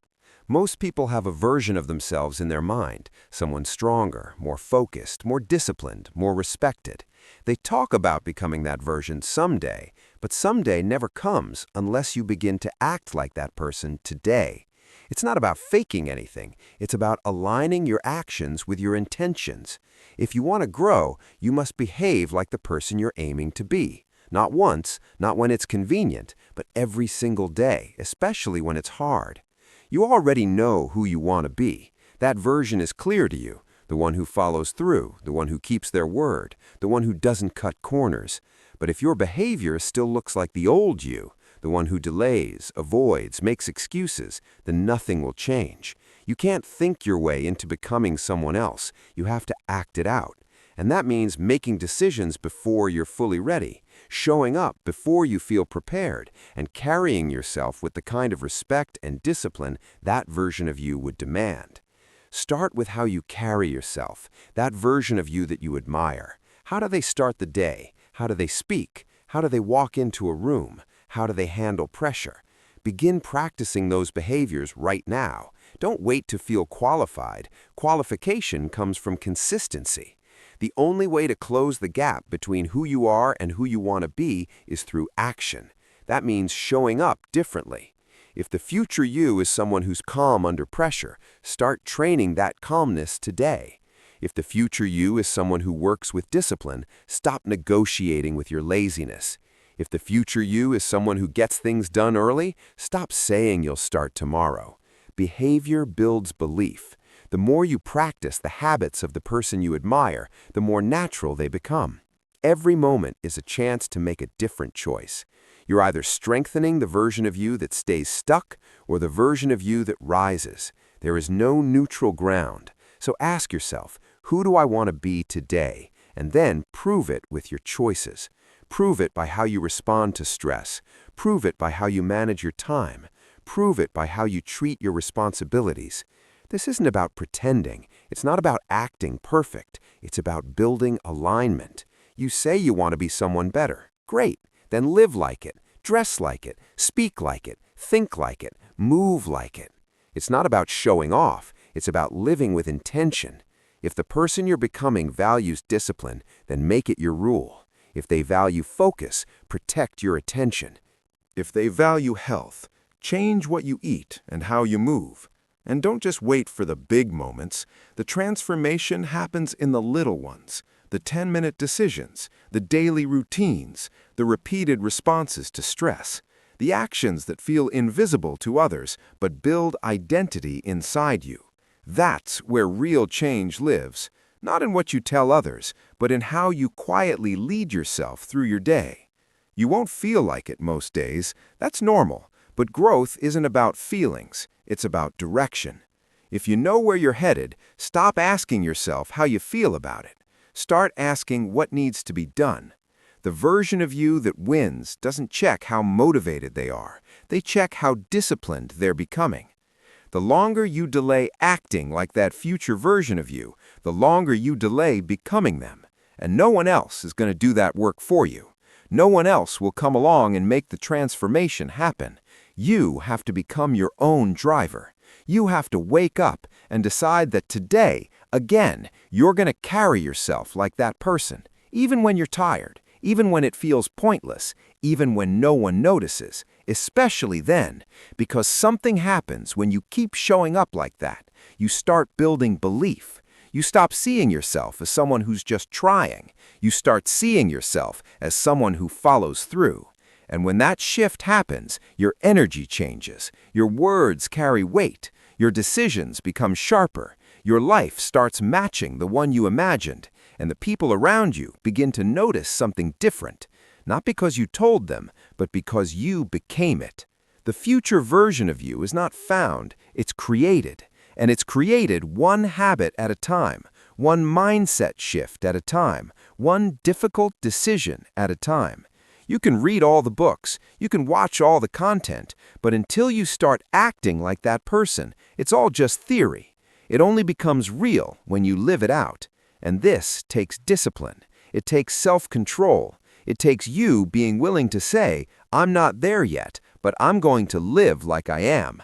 Most people have a version of themselves in their mind, someone stronger, more focused, more disciplined, more respected. They talk about becoming that version someday, but someday never comes unless you begin to act like that person today. It's not about faking anything. It's about aligning your actions with your intentions. If you want to grow, you must behave like the person you're aiming to be. Not once, not when it's convenient, but every single day, especially when it's hard. You already know who you want to be. That version is clear to you. The one who follows through, the one who keeps their word, the one who doesn't cut corners. But if your behavior still looks like the old you, the one who delays, avoids, makes excuses, then nothing will change. You can't think your way into becoming someone else. You have to act it out. And that means making decisions before you're fully ready, showing up before you feel prepared, and carrying yourself with the kind of respect and discipline that version of you would demand. Start with how you carry yourself, that version of you that you admire. How do they start the day? How do they speak? How do they walk into a room? How do they handle pressure? Begin practicing those behaviors right now. Don't wait to feel qualified. Qualification comes from consistency. The only way to close the gap between who you are and who you want to be is through action. That means showing up differently. If the future you is someone who's calm under pressure, start training that calmness today. If the future you is someone who works with discipline, stop negotiating with your laziness. If the future you is someone who gets things done early, stop saying you'll start tomorrow. Behavior builds belief. The more you practice the habits of the person you admire, the more natural they become. Every moment is a chance to make a different choice. You're either strengthening the version of you that stays stuck or the version of you that rises. There is no neutral ground. So ask yourself, who do I want to be today? And then prove it with your choices. Prove it by how you respond to stress. Prove it by how you manage your time. Prove it by how you treat your responsibilities. This isn't about pretending. It's not about acting perfect. It's about building alignment. You say you want to be someone better. Great. Then live like it, dress like it, speak like it, think like it, move like it. It's not about showing off. It's about living with intention. If the person you're becoming values discipline, then make it your rule. If they value focus, protect your attention. If they value health, change what you eat and how you move. And don't just wait for the big moments. The transformation happens in the little ones, the 10-minute decisions, the daily routines, the repeated responses to stress, the actions that feel invisible to others but build identity inside you. That's where real change lives, not in what you tell others, but in how you quietly lead yourself through your day. You won't feel like it most days. That's normal. But growth isn't about feelings. It's about direction. If you know where you're headed, stop asking yourself how you feel about it. Start asking what needs to be done. The version of you that wins doesn't check how motivated they are. They check how disciplined they're becoming. The longer you delay acting like that future version of you, the longer you delay becoming them. And no one else is going to do that work for you. No one else will come along and make the transformation happen. You have to become your own driver. You have to wake up and decide that today, again, you're going to carry yourself like that person, even when you're tired, even when it feels pointless, even when no one notices, especially then, because something happens when you keep showing up like that. You start building belief. You stop seeing yourself as someone who's just trying. You start seeing yourself as someone who follows through. And when that shift happens, your energy changes, your words carry weight, your decisions become sharper, your life starts matching the one you imagined, and the people around you begin to notice something different, not because you told them, but because you became it. The future version of you is not found, it's created, and it's created one habit at a time, one mindset shift at a time, one difficult decision at a time. You can read all the books, you can watch all the content, but until you start acting like that person, it's all just theory. It only becomes real when you live it out. And this takes discipline. It takes self-control. It takes you being willing to say, I'm not there yet, but I'm going to live like I am.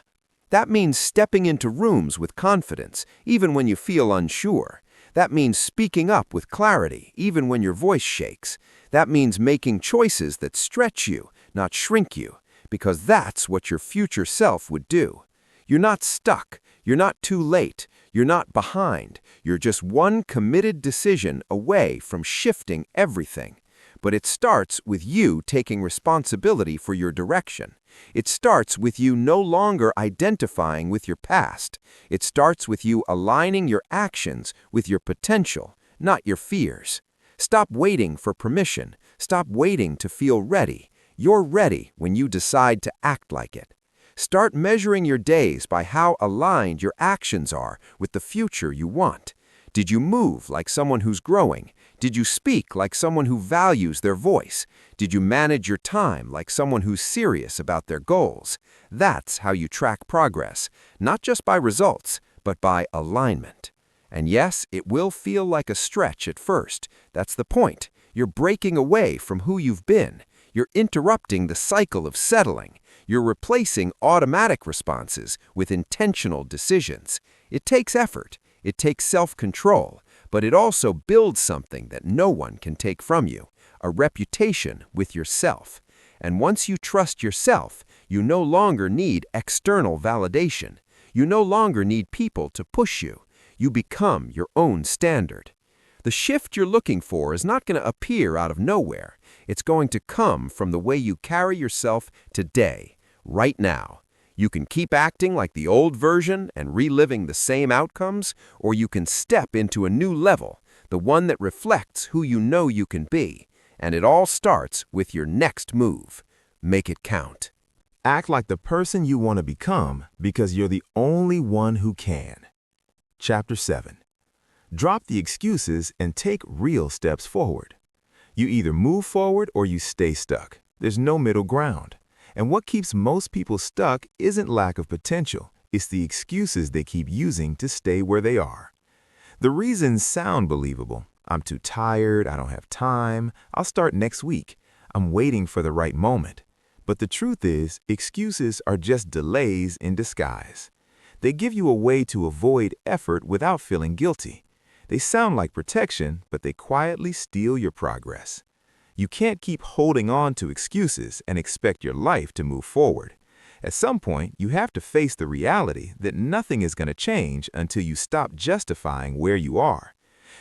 That means stepping into rooms with confidence, even when you feel unsure. That means speaking up with clarity, even when your voice shakes. That means making choices that stretch you, not shrink you, because that's what your future self would do. You're not stuck. You're not too late. You're not behind. You're just one committed decision away from shifting everything. But it starts with you taking responsibility for your direction. It starts with you no longer identifying with your past. It starts with you aligning your actions with your potential, not your fears. Stop waiting for permission. Stop waiting to feel ready. You're ready when you decide to act like it. Start measuring your days by how aligned your actions are with the future you want. Did you move like someone who's growing? Did you speak like someone who values their voice? Did you manage your time like someone who's serious about their goals? That's how you track progress, not just by results, but by alignment. And yes, it will feel like a stretch at first. That's the point. You're breaking away from who you've been. You're interrupting the cycle of settling. You're replacing automatic responses with intentional decisions. It takes effort. It takes self-control, but it also builds something that no one can take from you, a reputation with yourself. And once you trust yourself, you no longer need external validation. You no longer need people to push you. You become your own standard. The shift you're looking for is not going to appear out of nowhere. It's going to come from the way you carry yourself today, right now. You can keep acting like the old version and reliving the same outcomes, or you can step into a new level, the one that reflects who you know you can be. And it all starts with your next move. Make it count. Act like the person you want to become because you're the only one who can. Chapter 7. Drop the excuses and take real steps forward. You either move forward or you stay stuck. There's no middle ground. And what keeps most people stuck isn't lack of potential. It's the excuses they keep using to stay where they are. The reasons sound believable. I'm too tired, I don't have time, I'll start next week, I'm waiting for the right moment. But the truth is, excuses are just delays in disguise. They give you a way to avoid effort without feeling guilty. They sound like protection, but they quietly steal your progress. You can't keep holding on to excuses and expect your life to move forward. At some point, you have to face the reality that nothing is going to change until you stop justifying where you are.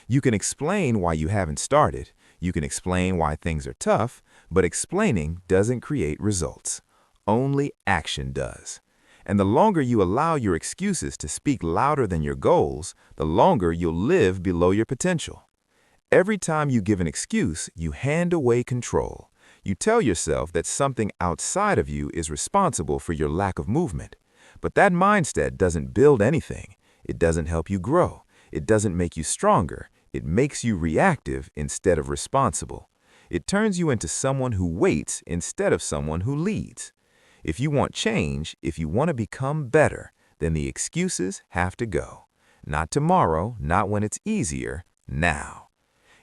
You can explain why you haven't started. You can explain why things are tough, but explaining doesn't create results. Only action does. And the longer you allow your excuses to speak louder than your goals, the longer you'll live below your potential. Every time you give an excuse, you hand away control. You tell yourself that something outside of you is responsible for your lack of movement. But that mindset doesn't build anything. It doesn't help you grow. It doesn't make you stronger. It makes you reactive instead of responsible. It turns you into someone who waits instead of someone who leads. If you want change, if you want to become better, then the excuses have to go. Not tomorrow, not when it's easier, now.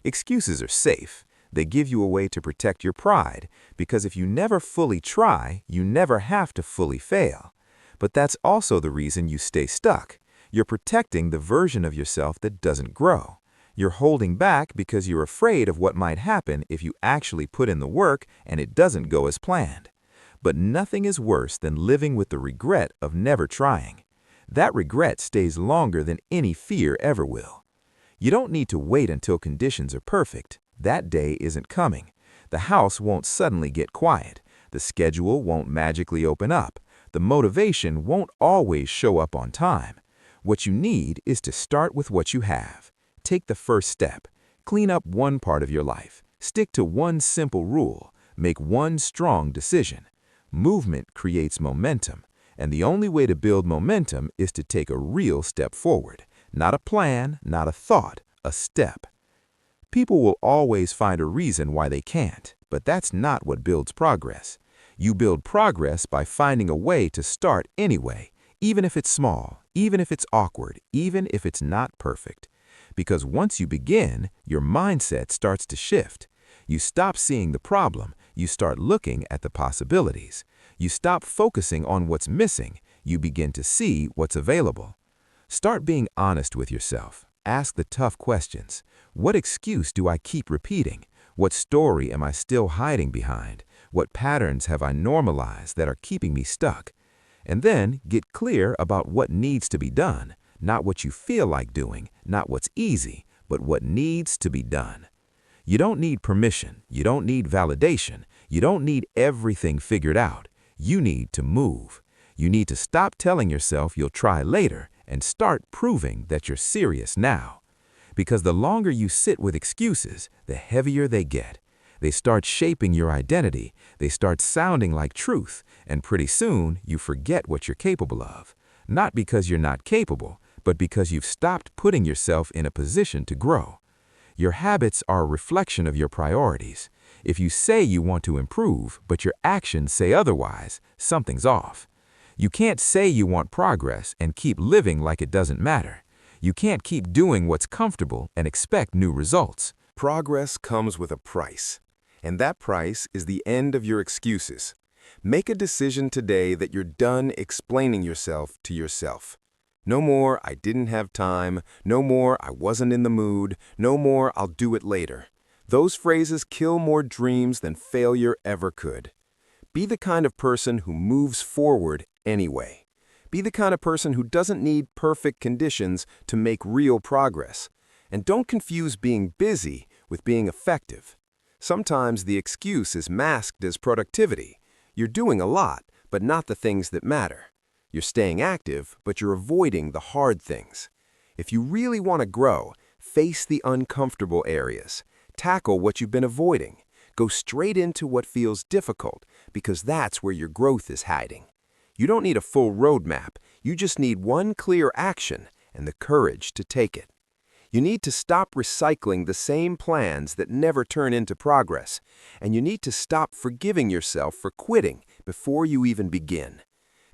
Excuses are safe. They give you a way to protect your pride, because if you never fully try, you never have to fully fail. But that's also the reason you stay stuck. You're protecting the version of yourself that doesn't grow. You're holding back because you're afraid of what might happen if you actually put in the work and it doesn't go as planned. But nothing is worse than living with the regret of never trying. That regret stays longer than any fear ever will. You don't need to wait until conditions are perfect. That day isn't coming. The house won't suddenly get quiet. The schedule won't magically open up. The motivation won't always show up on time. What you need is to start with what you have. Take the first step. Clean up one part of your life. Stick to one simple rule. Make one strong decision. Movement creates momentum, and the only way to build momentum is to take a real step forward. Not a plan, not a thought, a step. People will always find a reason why they can't, but that's not what builds progress. You build progress by finding a way to start anyway, even if it's small, even if it's awkward, even if it's not perfect. Because once you begin, your mindset starts to shift. You stop seeing the problem, you start looking at the possibilities. You stop focusing on what's missing, you begin to see what's available. Start being honest with yourself. Ask the tough questions. What excuse do I keep repeating? What story am I still hiding behind? What patterns have I normalized that are keeping me stuck? And then get clear about what needs to be done. Not what you feel like doing, not what's easy, but what needs to be done. You don't need permission. You don't need validation. You don't need everything figured out. You need to move. You need to stop telling yourself you'll try later and start proving that you're serious now. Because the longer you sit with excuses, the heavier they get. They start shaping your identity. They start sounding like truth, and pretty soon you forget what you're capable of. Not because you're not capable, but because you've stopped putting yourself in a position to grow. Your habits are a reflection of your priorities. If you say you want to improve, but your actions say otherwise, something's off. You can't say you want progress and keep living like it doesn't matter. You can't keep doing what's comfortable and expect new results. Progress comes with a price, and that price is the end of your excuses. Make a decision today that you're done explaining yourself to yourself. No more, I didn't have time. No more, I wasn't in the mood. No more, I'll do it later. Those phrases kill more dreams than failure ever could. Be the kind of person who moves forward anyway. Be the kind of person who doesn't need perfect conditions to make real progress. And don't confuse being busy with being effective. Sometimes the excuse is masked as productivity. You're doing a lot, but not the things that matter. You're staying active, but you're avoiding the hard things. If you really want to grow, face the uncomfortable areas. Tackle what you've been avoiding. Go straight into what feels difficult, because that's where your growth is hiding. You don't need a full roadmap. You just need one clear action and the courage to take it. You need to stop recycling the same plans that never turn into progress, and you need to stop forgiving yourself for quitting before you even begin.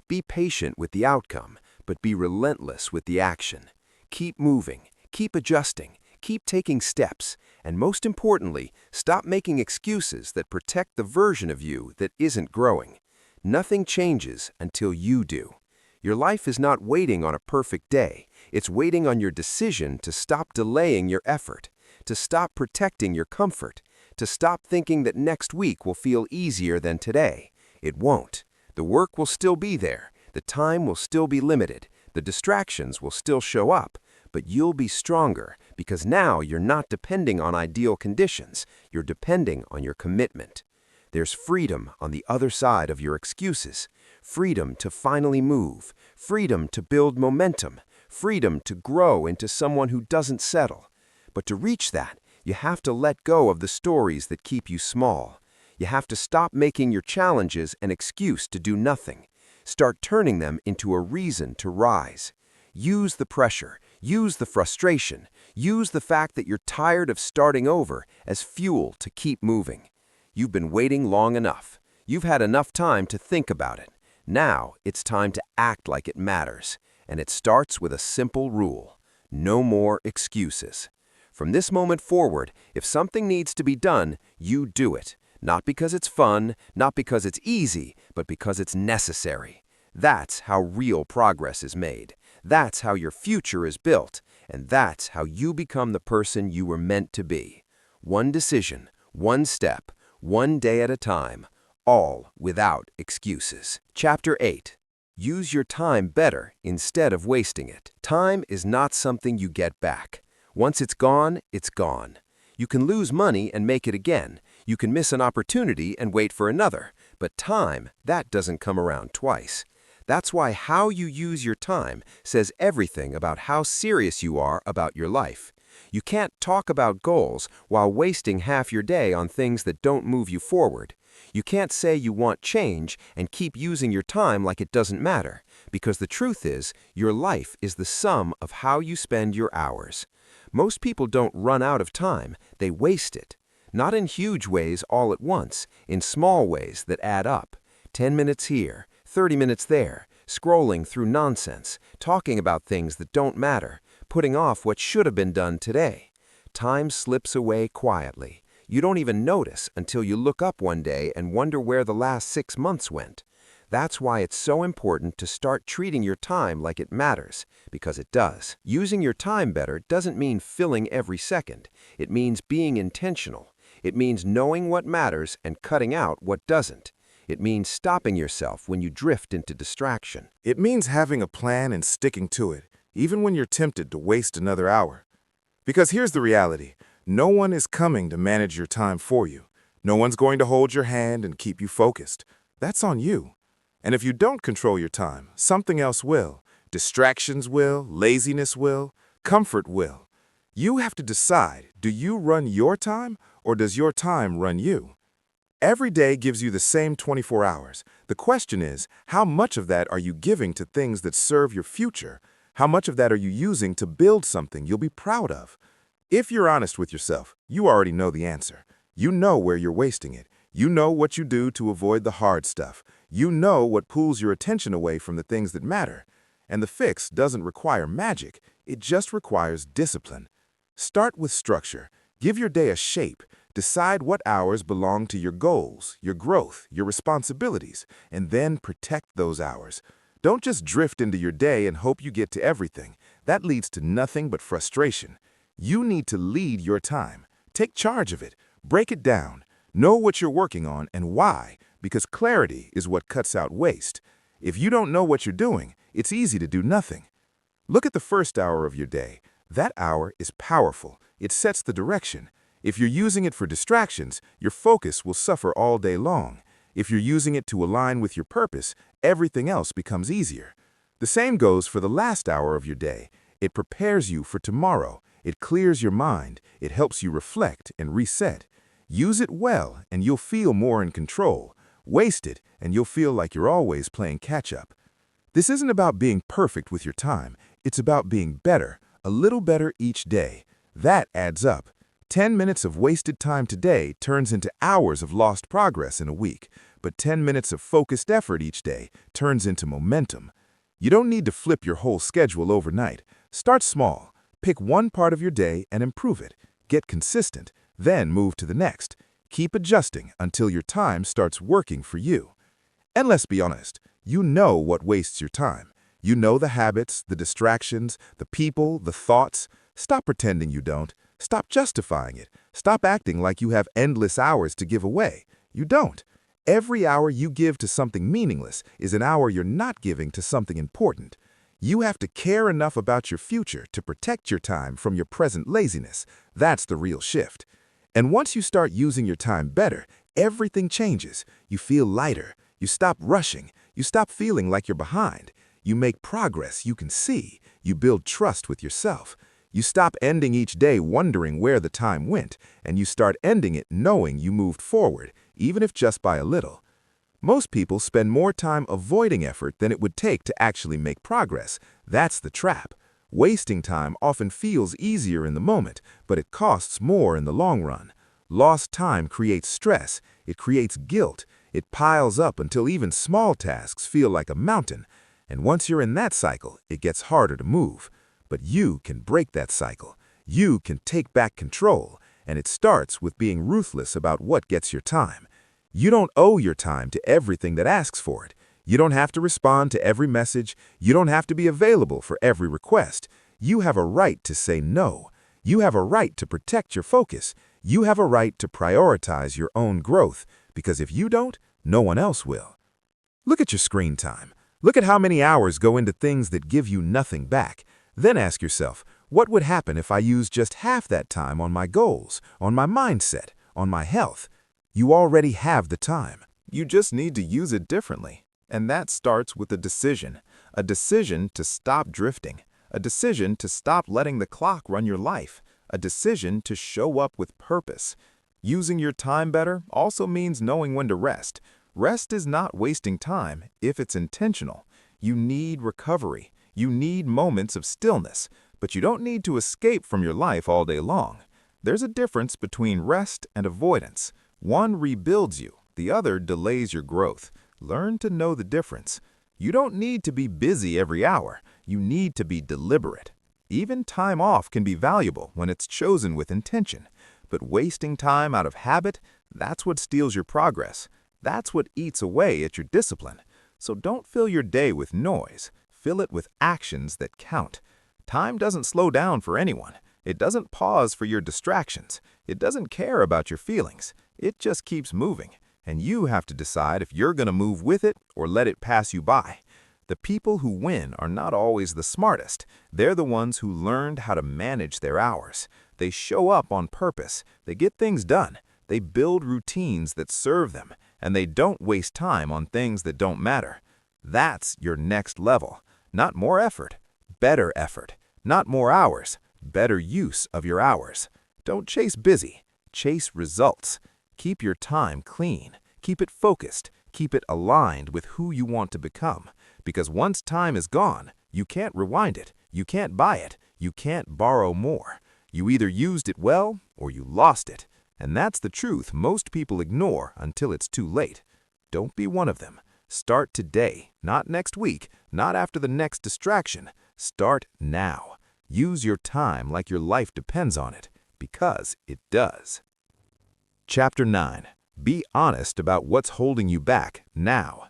Be patient with the outcome, but be relentless with the action. Keep moving, keep adjusting, keep taking steps, and most importantly, stop making excuses that protect the version of you that isn't growing. Nothing changes until you do. Your life is not waiting on a perfect day. It's waiting on your decision to stop delaying your effort, to stop protecting your comfort, to stop thinking that next week will feel easier than today. It won't. The work will still be there. The time will still be limited. The distractions will still show up. But you'll be stronger because now you're not depending on ideal conditions. You're depending on your commitment. There's freedom on the other side of your excuses. Freedom to finally move. Freedom to build momentum. Freedom to grow into someone who doesn't settle. But to reach that, you have to let go of the stories that keep you small. You have to stop making your challenges an excuse to do nothing. Start turning them into a reason to rise. Use the pressure, use the frustration, use the fact that you're tired of starting over as fuel to keep moving. You've been waiting long enough. You've had enough time to think about it. Now it's time to act like it matters. And it starts with a simple rule: no more excuses. From this moment forward, if something needs to be done, you do it. Not because it's fun, not because it's easy, but because it's necessary. That's how real progress is made. That's how your future is built. And that's how you become the person you were meant to be. One decision, one step, one day at a time, all without excuses. Chapter 8. Use your time better instead of wasting it. Time is not something you get back. Once it's gone, it's gone. You can lose money and make it again. You can miss an opportunity and wait for another. But time, that doesn't come around twice. That's why how you use your time says everything about how serious you are about your life. You can't talk about goals while wasting half your day on things that don't move you forward. You can't say you want change and keep using your time like it doesn't matter, because the truth is, your life is the sum of how you spend your hours. Most people don't run out of time, they waste it. Not in huge ways all at once, in small ways that add up. 10 minutes here, 30 minutes there, scrolling through nonsense, talking about things that don't matter, putting off what should have been done today. Time slips away quietly. You don't even notice until you look up one day and wonder where the last 6 months went. That's why it's so important to start treating your time like it matters, because it does. Using your time better doesn't mean filling every second. It means being intentional. It means knowing what matters and cutting out what doesn't. It means stopping yourself when you drift into distraction. It means having a plan and sticking to it, even when you're tempted to waste another hour. Because here's the reality. No one is coming to manage your time for you. No one's going to hold your hand and keep you focused. That's on you. And if you don't control your time, something else will. Distractions will, laziness will, comfort will. You have to decide, do you run your time or does your time run you? Every day gives you the same 24 hours. The question is, how much of that are you giving to things that serve your future? How much of that are you using to build something you'll be proud of? If you're honest with yourself, you already know the answer. You know where you're wasting it. You know what you do to avoid the hard stuff. You know what pulls your attention away from the things that matter. And the fix doesn't require magic. It just requires discipline. Start with structure. Give your day a shape. Decide what hours belong to your goals, your growth, your responsibilities, and then protect those hours. Don't just drift into your day and hope you get to everything. That leads to nothing but frustration. You need to lead your time. Take charge of it. Break it down. Know what you're working on and why, because clarity is what cuts out waste. If you don't know what you're doing, it's easy to do nothing. Look at the first hour of your day. That hour is powerful. It sets the direction. If you're using it for distractions, your focus will suffer all day long. If you're using it to align with your purpose, everything else becomes easier. The same goes for the last hour of your day. It prepares you for tomorrow. It clears your mind. It helps you reflect and reset. Use it well, and you'll feel more in control. Waste it, and you'll feel like you're always playing catch-up. This isn't about being perfect with your time. It's about being better, a little better each day. That adds up. 10 minutes of wasted time today turns into hours of lost progress in a week, but 10 minutes of focused effort each day turns into momentum. You don't need to flip your whole schedule overnight. Start small. Pick one part of your day and improve it. Get consistent, then move to the next. Keep adjusting until your time starts working for you. And let's be honest, you know what wastes your time. You know the habits, the distractions, the people, the thoughts. Stop pretending you don't. Stop justifying it. Stop acting like you have endless hours to give away. You don't. Every hour you give to something meaningless is an hour you're not giving to something important. You have to care enough about your future to protect your time from your present laziness. That's the real shift. And once you start using your time better, everything changes. You feel lighter. You stop rushing. You stop feeling like you're behind. You make progress you can see. You build trust with yourself. You stop ending each day wondering where the time went, and you start ending it knowing you moved forward, even if just by a little. Most people spend more time avoiding effort than it would take to actually make progress. That's the trap. Wasting time often feels easier in the moment, but it costs more in the long run. Lost time creates stress. It creates guilt. It piles up until even small tasks feel like a mountain. And once you're in that cycle, it gets harder to move. But you can break that cycle. You can take back control. And it starts with being ruthless about what gets your time. You don't owe your time to everything that asks for it. You don't have to respond to every message. You don't have to be available for every request. You have a right to say no. You have a right to protect your focus. You have a right to prioritize your own growth, because if you don't, no one else will. Look at your screen time. Look at how many hours go into things that give you nothing back. Then ask yourself, what would happen if I used just half that time on my goals, on my mindset, on my health? You already have the time. You just need to use it differently. And that starts with a decision to stop drifting, a decision to stop letting the clock run your life, a decision to show up with purpose. Using your time better also means knowing when to rest. Rest is not wasting time if it's intentional. You need recovery. You need moments of stillness, but you don't need to escape from your life all day long. There's a difference between rest and avoidance. One rebuilds you, the other delays your growth. Learn to know the difference. You don't need to be busy every hour. You need to be deliberate. Even time off can be valuable when it's chosen with intention. But wasting time out of habit, that's what steals your progress. That's what eats away at your discipline. So don't fill your day with noise. Fill it with actions that count. Time doesn't slow down for anyone. It doesn't pause for your distractions. It doesn't care about your feelings. It just keeps moving, and you have to decide if you're going to move with it or let it pass you by. The people who win are not always the smartest. They're the ones who learned how to manage their hours. They show up on purpose. They get things done. They build routines that serve them, and they don't waste time on things that don't matter. That's your next level. Not more effort, better effort. Not more hours, better use of your hours. Don't chase busy, chase results. Keep your time clean. Keep it focused. Keep it aligned with who you want to become. Because once time is gone, you can't rewind it. You can't buy it. You can't borrow more. You either used it well or you lost it. And that's the truth most people ignore until it's too late. Don't be one of them. Start today, not next week, not after the next distraction. Start now. Use your time like your life depends on it, because it does. Chapter 9. Be honest about what's holding you back now.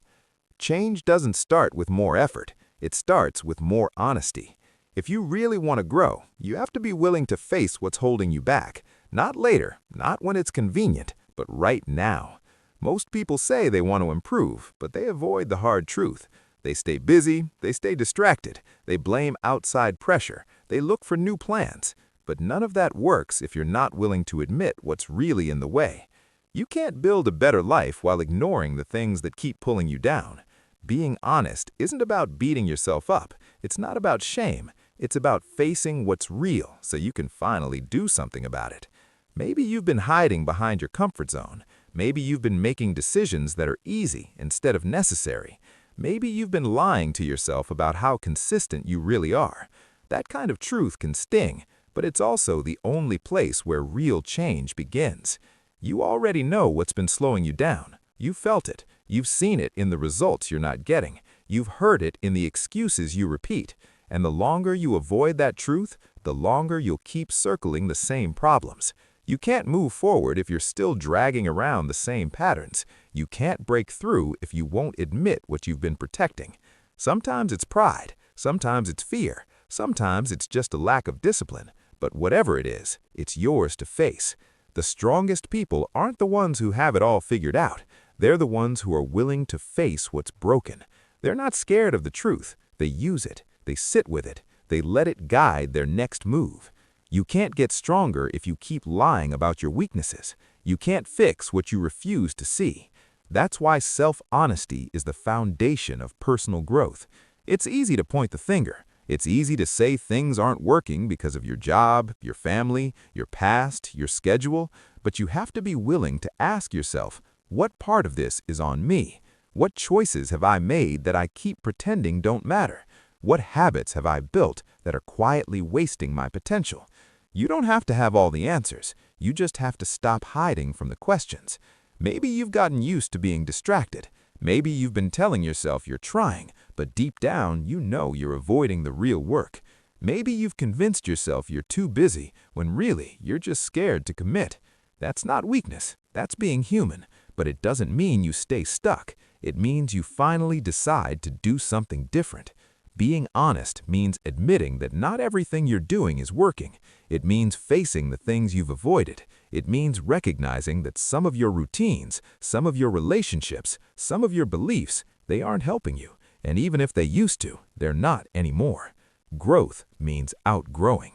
Change doesn't start with more effort. It starts with more honesty. If you really want to grow, you have to be willing to face what's holding you back. Not later, not when it's convenient, but right now. Most people say they want to improve, but they avoid the hard truth. They stay busy, they stay distracted, they blame outside pressure, they look for new plans. But none of that works if you're not willing to admit what's really in the way. You can't build a better life while ignoring the things that keep pulling you down. Being honest isn't about beating yourself up. It's not about shame. It's about facing what's real so you can finally do something about it. Maybe you've been hiding behind your comfort zone. Maybe you've been making decisions that are easy instead of necessary. Maybe you've been lying to yourself about how consistent you really are. That kind of truth can sting, but it's also the only place where real change begins. You already know what's been slowing you down. You've felt it. You've seen it in the results you're not getting. You've heard it in the excuses you repeat. And the longer you avoid that truth, the longer you'll keep circling the same problems. You can't move forward if you're still dragging around the same patterns. You can't break through if you won't admit what you've been protecting. Sometimes it's pride. Sometimes it's fear. Sometimes it's just a lack of discipline. But whatever it is, it's yours to face. The strongest people aren't the ones who have it all figured out. They're the ones who are willing to face what's broken. They're not scared of the truth. They use it. They sit with it. They let it guide their next move. You can't get stronger if you keep lying about your weaknesses. You can't fix what you refuse to see. That's why self-honesty is the foundation of personal growth. It's easy to point the finger. It's easy to say things aren't working because of your job, your family, your past, your schedule, but you have to be willing to ask yourself, what part of this is on me? What choices have I made that I keep pretending don't matter? What habits have I built that are quietly wasting my potential? You don't have to have all the answers. You just have to stop hiding from the questions. Maybe you've gotten used to being distracted. Maybe you've been telling yourself you're trying, but deep down you know you're avoiding the real work. Maybe you've convinced yourself you're too busy when really you're just scared to commit. That's not weakness. That's being human. But it doesn't mean you stay stuck. It means you finally decide to do something different. Being honest means admitting that not everything you're doing is working. It means facing the things you've avoided. It means recognizing that some of your routines, some of your relationships, some of your beliefs, they aren't helping you. And even if they used to, they're not anymore. Growth means outgrowing.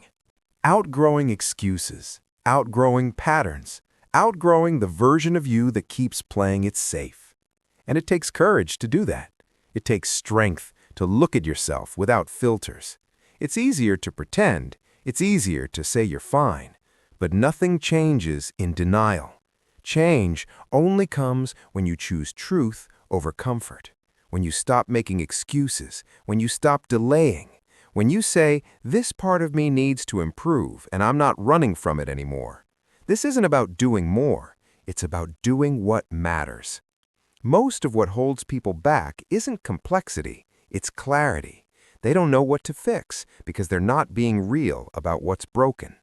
Outgrowing excuses, outgrowing patterns, outgrowing the version of you that keeps playing it safe. And it takes courage to do that. It takes strength to look at yourself without filters. It's easier to pretend. It's easier to say you're fine. But nothing changes in denial. Change only comes when you choose truth over comfort, when you stop making excuses, when you stop delaying, when you say, this part of me needs to improve and I'm not running from it anymore. This isn't about doing more. It's about doing what matters. Most of what holds people back isn't complexity. It's clarity. They don't know what to fix because they're not being real about what's broken.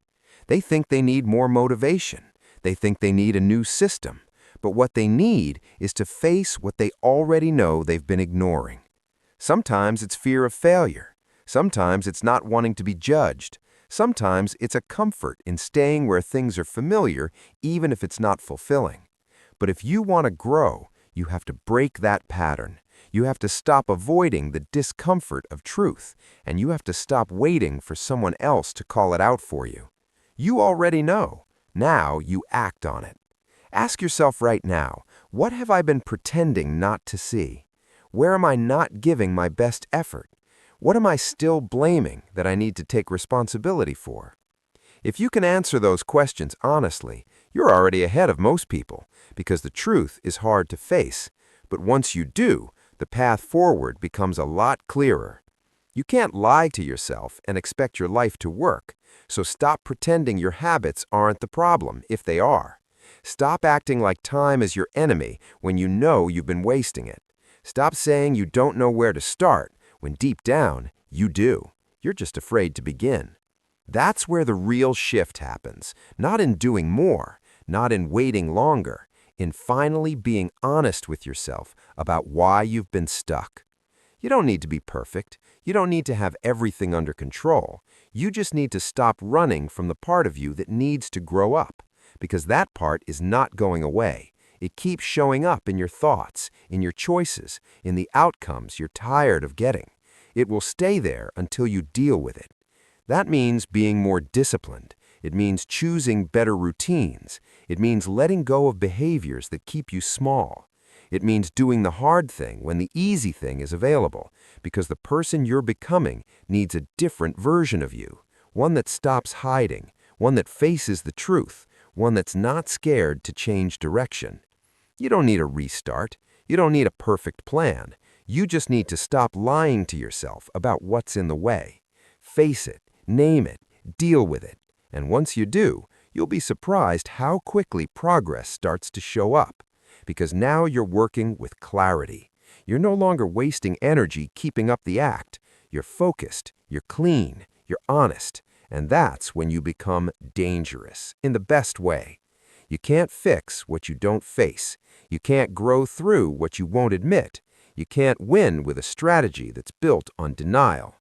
They think they need more motivation. They think they need a new system. But what they need is to face what they already know they've been ignoring. Sometimes it's fear of failure. Sometimes it's not wanting to be judged. Sometimes it's a comfort in staying where things are familiar, even if it's not fulfilling. But if you want to grow, you have to break that pattern. You have to stop avoiding the discomfort of truth, and you have to stop waiting for someone else to call it out for you. You already know. Now you act on it. Ask yourself right now, what have I been pretending not to see? Where am I not giving my best effort? What am I still blaming that I need to take responsibility for? If you can answer those questions honestly, you're already ahead of most people, because the truth is hard to face. But once you do, the path forward becomes a lot clearer. You can't lie to yourself and expect your life to work, so stop pretending your habits aren't the problem, if they are. Stop acting like time is your enemy when you know you've been wasting it. Stop saying you don't know where to start when deep down you do. You're just afraid to begin. That's where the real shift happens, not in doing more, not in waiting longer, in finally being honest with yourself about why you've been stuck. You don't need to be perfect. You don't need to have everything under control. You just need to stop running from the part of you that needs to grow up, because that part is not going away. It keeps showing up in your thoughts, in your choices, in the outcomes you're tired of getting. It will stay there until you deal with it. That means being more disciplined. It means choosing better routines. It means letting go of behaviors that keep you small. It means doing the hard thing when the easy thing is available, because the person you're becoming needs a different version of you, one that stops hiding, one that faces the truth, one that's not scared to change direction. You don't need a restart. You don't need a perfect plan. You just need to stop lying to yourself about what's in the way. Face it, name it, deal with it. And once you do, you'll be surprised how quickly progress starts to show up. Because now you're working with clarity. You're no longer wasting energy keeping up the act. You're focused, you're clean, you're honest. And that's when you become dangerous, in the best way. You can't fix what you don't face. You can't grow through what you won't admit. You can't win with a strategy that's built on denial.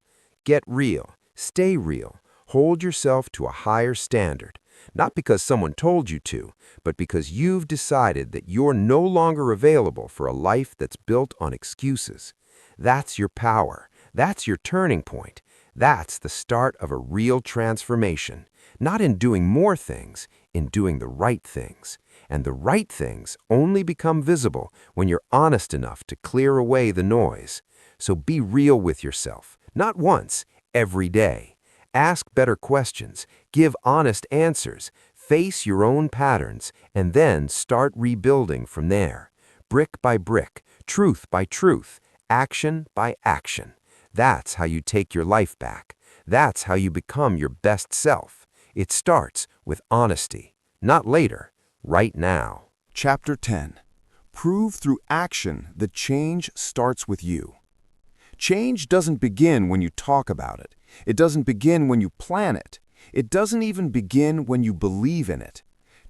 Get real. Stay real. Hold yourself to a higher standard. Not because someone told you to, but because you've decided that you're no longer available for a life that's built on excuses. That's your power. That's your turning point. That's the start of a real transformation. Not in doing more things, in doing the right things. And the right things only become visible when you're honest enough to clear away the noise. So be real with yourself. Not once, every day. Ask better questions, give honest answers, face your own patterns, and then start rebuilding from there. Brick by brick, truth by truth, action by action. That's how you take your life back. That's how you become your best self. It starts with honesty, not later, right now. Chapter 10. Prove through action that change starts with you. Change doesn't begin when you talk about it. It doesn't begin when you plan it. It doesn't even begin when you believe in it.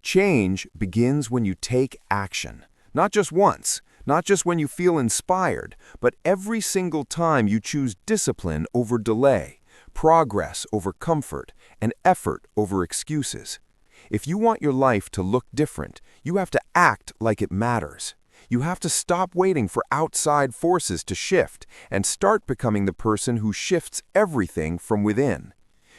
Change begins when you take action. Not just once, not just when you feel inspired, but every single time you choose discipline over delay, progress over comfort, and effort over excuses. If you want your life to look different, you have to act like it matters. You have to stop waiting for outside forces to shift and start becoming the person who shifts everything from within.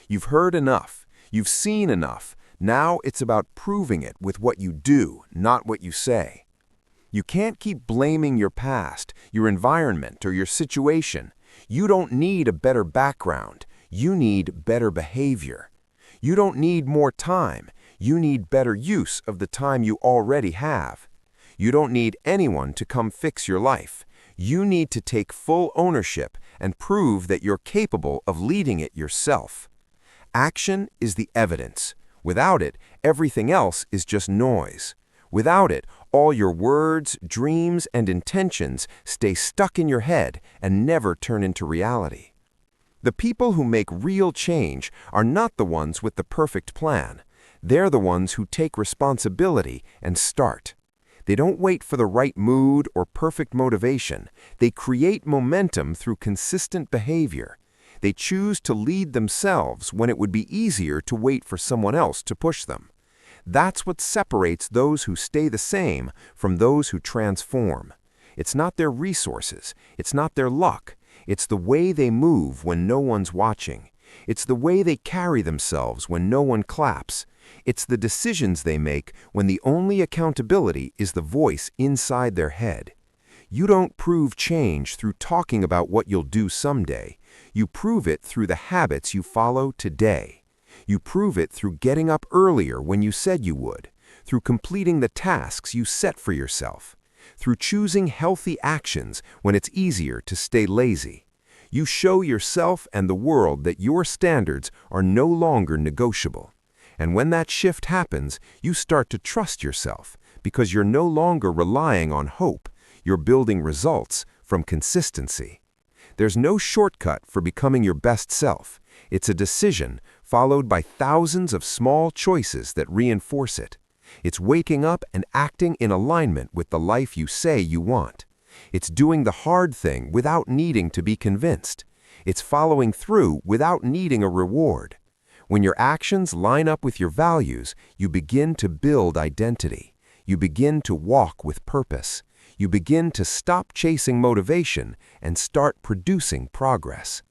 You've heard enough. You've seen enough. Now it's about proving it with what you do, not what you say. You can't keep blaming your past, your environment, or your situation. You don't need a better background. You need better behavior. You don't need more time. You need better use of the time you already have. You don't need anyone to come fix your life. You need to take full ownership and prove that you're capable of leading it yourself. Action is the evidence. Without it, everything else is just noise. Without it, all your words, dreams, and intentions stay stuck in your head and never turn into reality. The people who make real change are not the ones with the perfect plan. They're the ones who take responsibility and start. They don't wait for the right mood or perfect motivation. They create momentum through consistent behavior. They choose to lead themselves when it would be easier to wait for someone else to push them. That's what separates those who stay the same from those who transform. It's not their resources. It's not their luck. It's the way they move when no one's watching. It's the way they carry themselves when no one claps. It's the decisions they make when the only accountability is the voice inside their head. You don't prove change through talking about what you'll do someday. You prove it through the habits you follow today. You prove it through getting up earlier when you said you would, through completing the tasks you set for yourself, through choosing healthy actions when it's easier to stay lazy. You show yourself and the world that your standards are no longer negotiable. And when that shift happens, you start to trust yourself because you're no longer relying on hope. You're building results from consistency. There's no shortcut for becoming your best self. It's a decision followed by thousands of small choices that reinforce it. It's waking up and acting in alignment with the life you say you want. It's doing the hard thing without needing to be convinced. It's following through without needing a reward. When your actions line up with your values, you begin to build identity. You begin to walk with purpose. You begin to stop chasing motivation and start producing progress.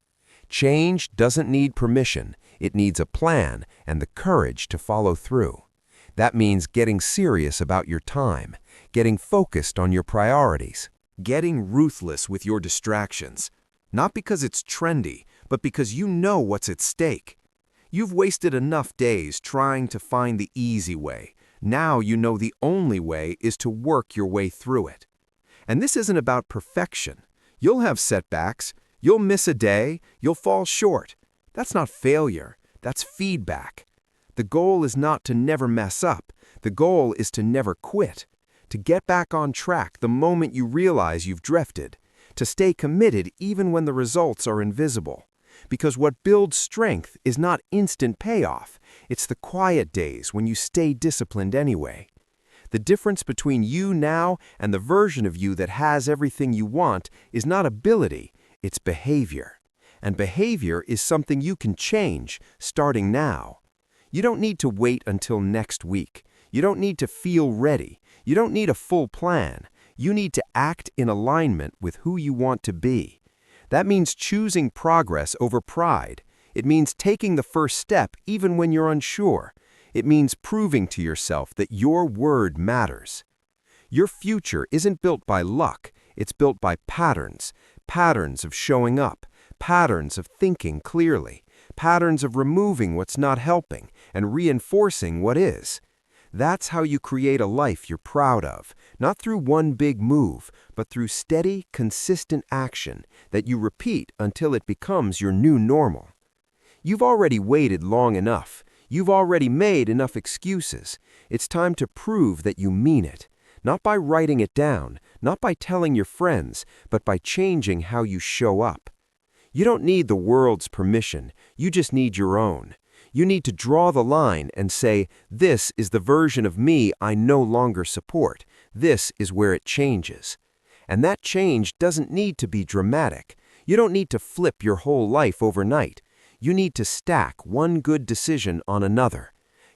Change doesn't need permission. It needs a plan and the courage to follow through. That means getting serious about your time, getting focused on your priorities, getting ruthless with your distractions. Not because it's trendy, but because you know what's at stake. You've wasted enough days trying to find the easy way. Now you know the only way is to work your way through it. And this isn't about perfection. You'll have setbacks. You'll miss a day. You'll fall short. That's not failure. That's feedback. The goal is not to never mess up. The goal is to never quit. To get back on track the moment you realize you've drifted. To stay committed even when the results are invisible. Because what builds strength is not instant payoff. It's the quiet days when you stay disciplined anyway. The difference between you now and the version of you that has everything you want is not ability, it's behavior. And behavior is something you can change, starting now. You don't need to wait until next week. You don't need to feel ready. You don't need a full plan. You need to act in alignment with who you want to be. That means choosing progress over pride. It means taking the first step even when you're unsure. It means proving to yourself that your word matters. Your future isn't built by luck. It's built by patterns. Patterns of showing up. Patterns of thinking clearly. Patterns of removing what's not helping and reinforcing what is. That's how you create a life you're proud of, not through one big move, but through steady, consistent action that you repeat until it becomes your new normal. You've already waited long enough. You've already made enough excuses. It's time to prove that you mean it, not by writing it down, not by telling your friends, but by changing how you show up. You don't need the world's permission. You just need your own. You need to draw the line and say, this is the version of me I no longer support. This is where it changes. And that change doesn't need to be dramatic. You don't need to flip your whole life overnight. You need to stack one good decision on another.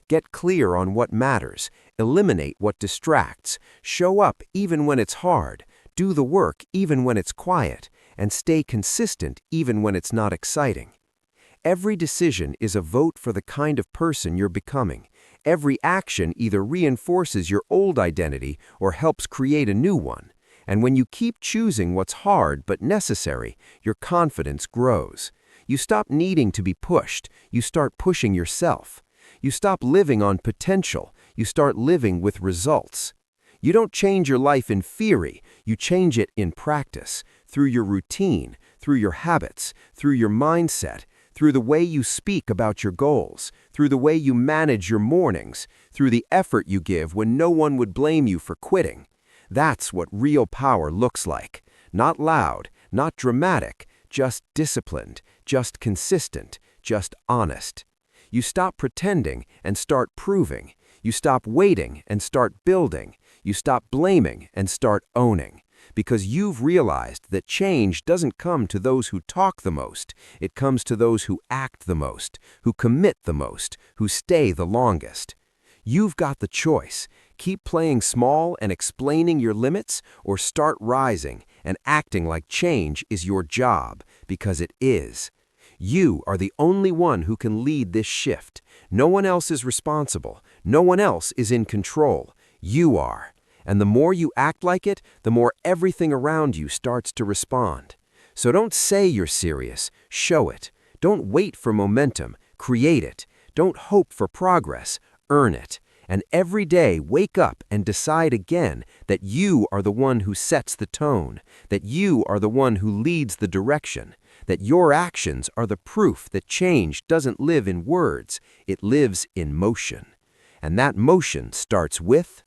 Get clear on what matters. Eliminate what distracts. Show up even when it's hard. Do the work even when it's quiet. And stay consistent even when it's not exciting. Every decision is a vote for the kind of person you're becoming. Every action either reinforces your old identity or helps create a new one. And when you keep choosing what's hard but necessary, your confidence grows. You stop needing to be pushed. You start pushing yourself. You stop living on potential. You start living with results. You don't change your life in theory. You change it in practice, through your routine, through your habits, through your mindset, through the way you speak about your goals, through the way you manage your mornings, through the effort you give when no one would blame you for quitting. That's what real power looks like. Not loud, not dramatic, just disciplined, just consistent, just honest. You stop pretending and start proving. You stop waiting and start building. You stop blaming and start owning. Because you've realized that change doesn't come to those who talk the most. It comes to those who act the most, who commit the most, who stay the longest. You've got the choice. Keep playing small and explaining your limits, or start rising and acting like change is your job, because it is. You are the only one who can lead this shift. No one else is responsible. No one else is in control. You are. And the more you act like it, the more everything around you starts to respond. So don't say you're serious. Show it. Don't wait for momentum. Create it. Don't hope for progress. Earn it. And every day, wake up and decide again that you are the one who sets the tone, that you are the one who leads the direction, that your actions are the proof that change doesn't live in words, it lives in motion. And that motion starts with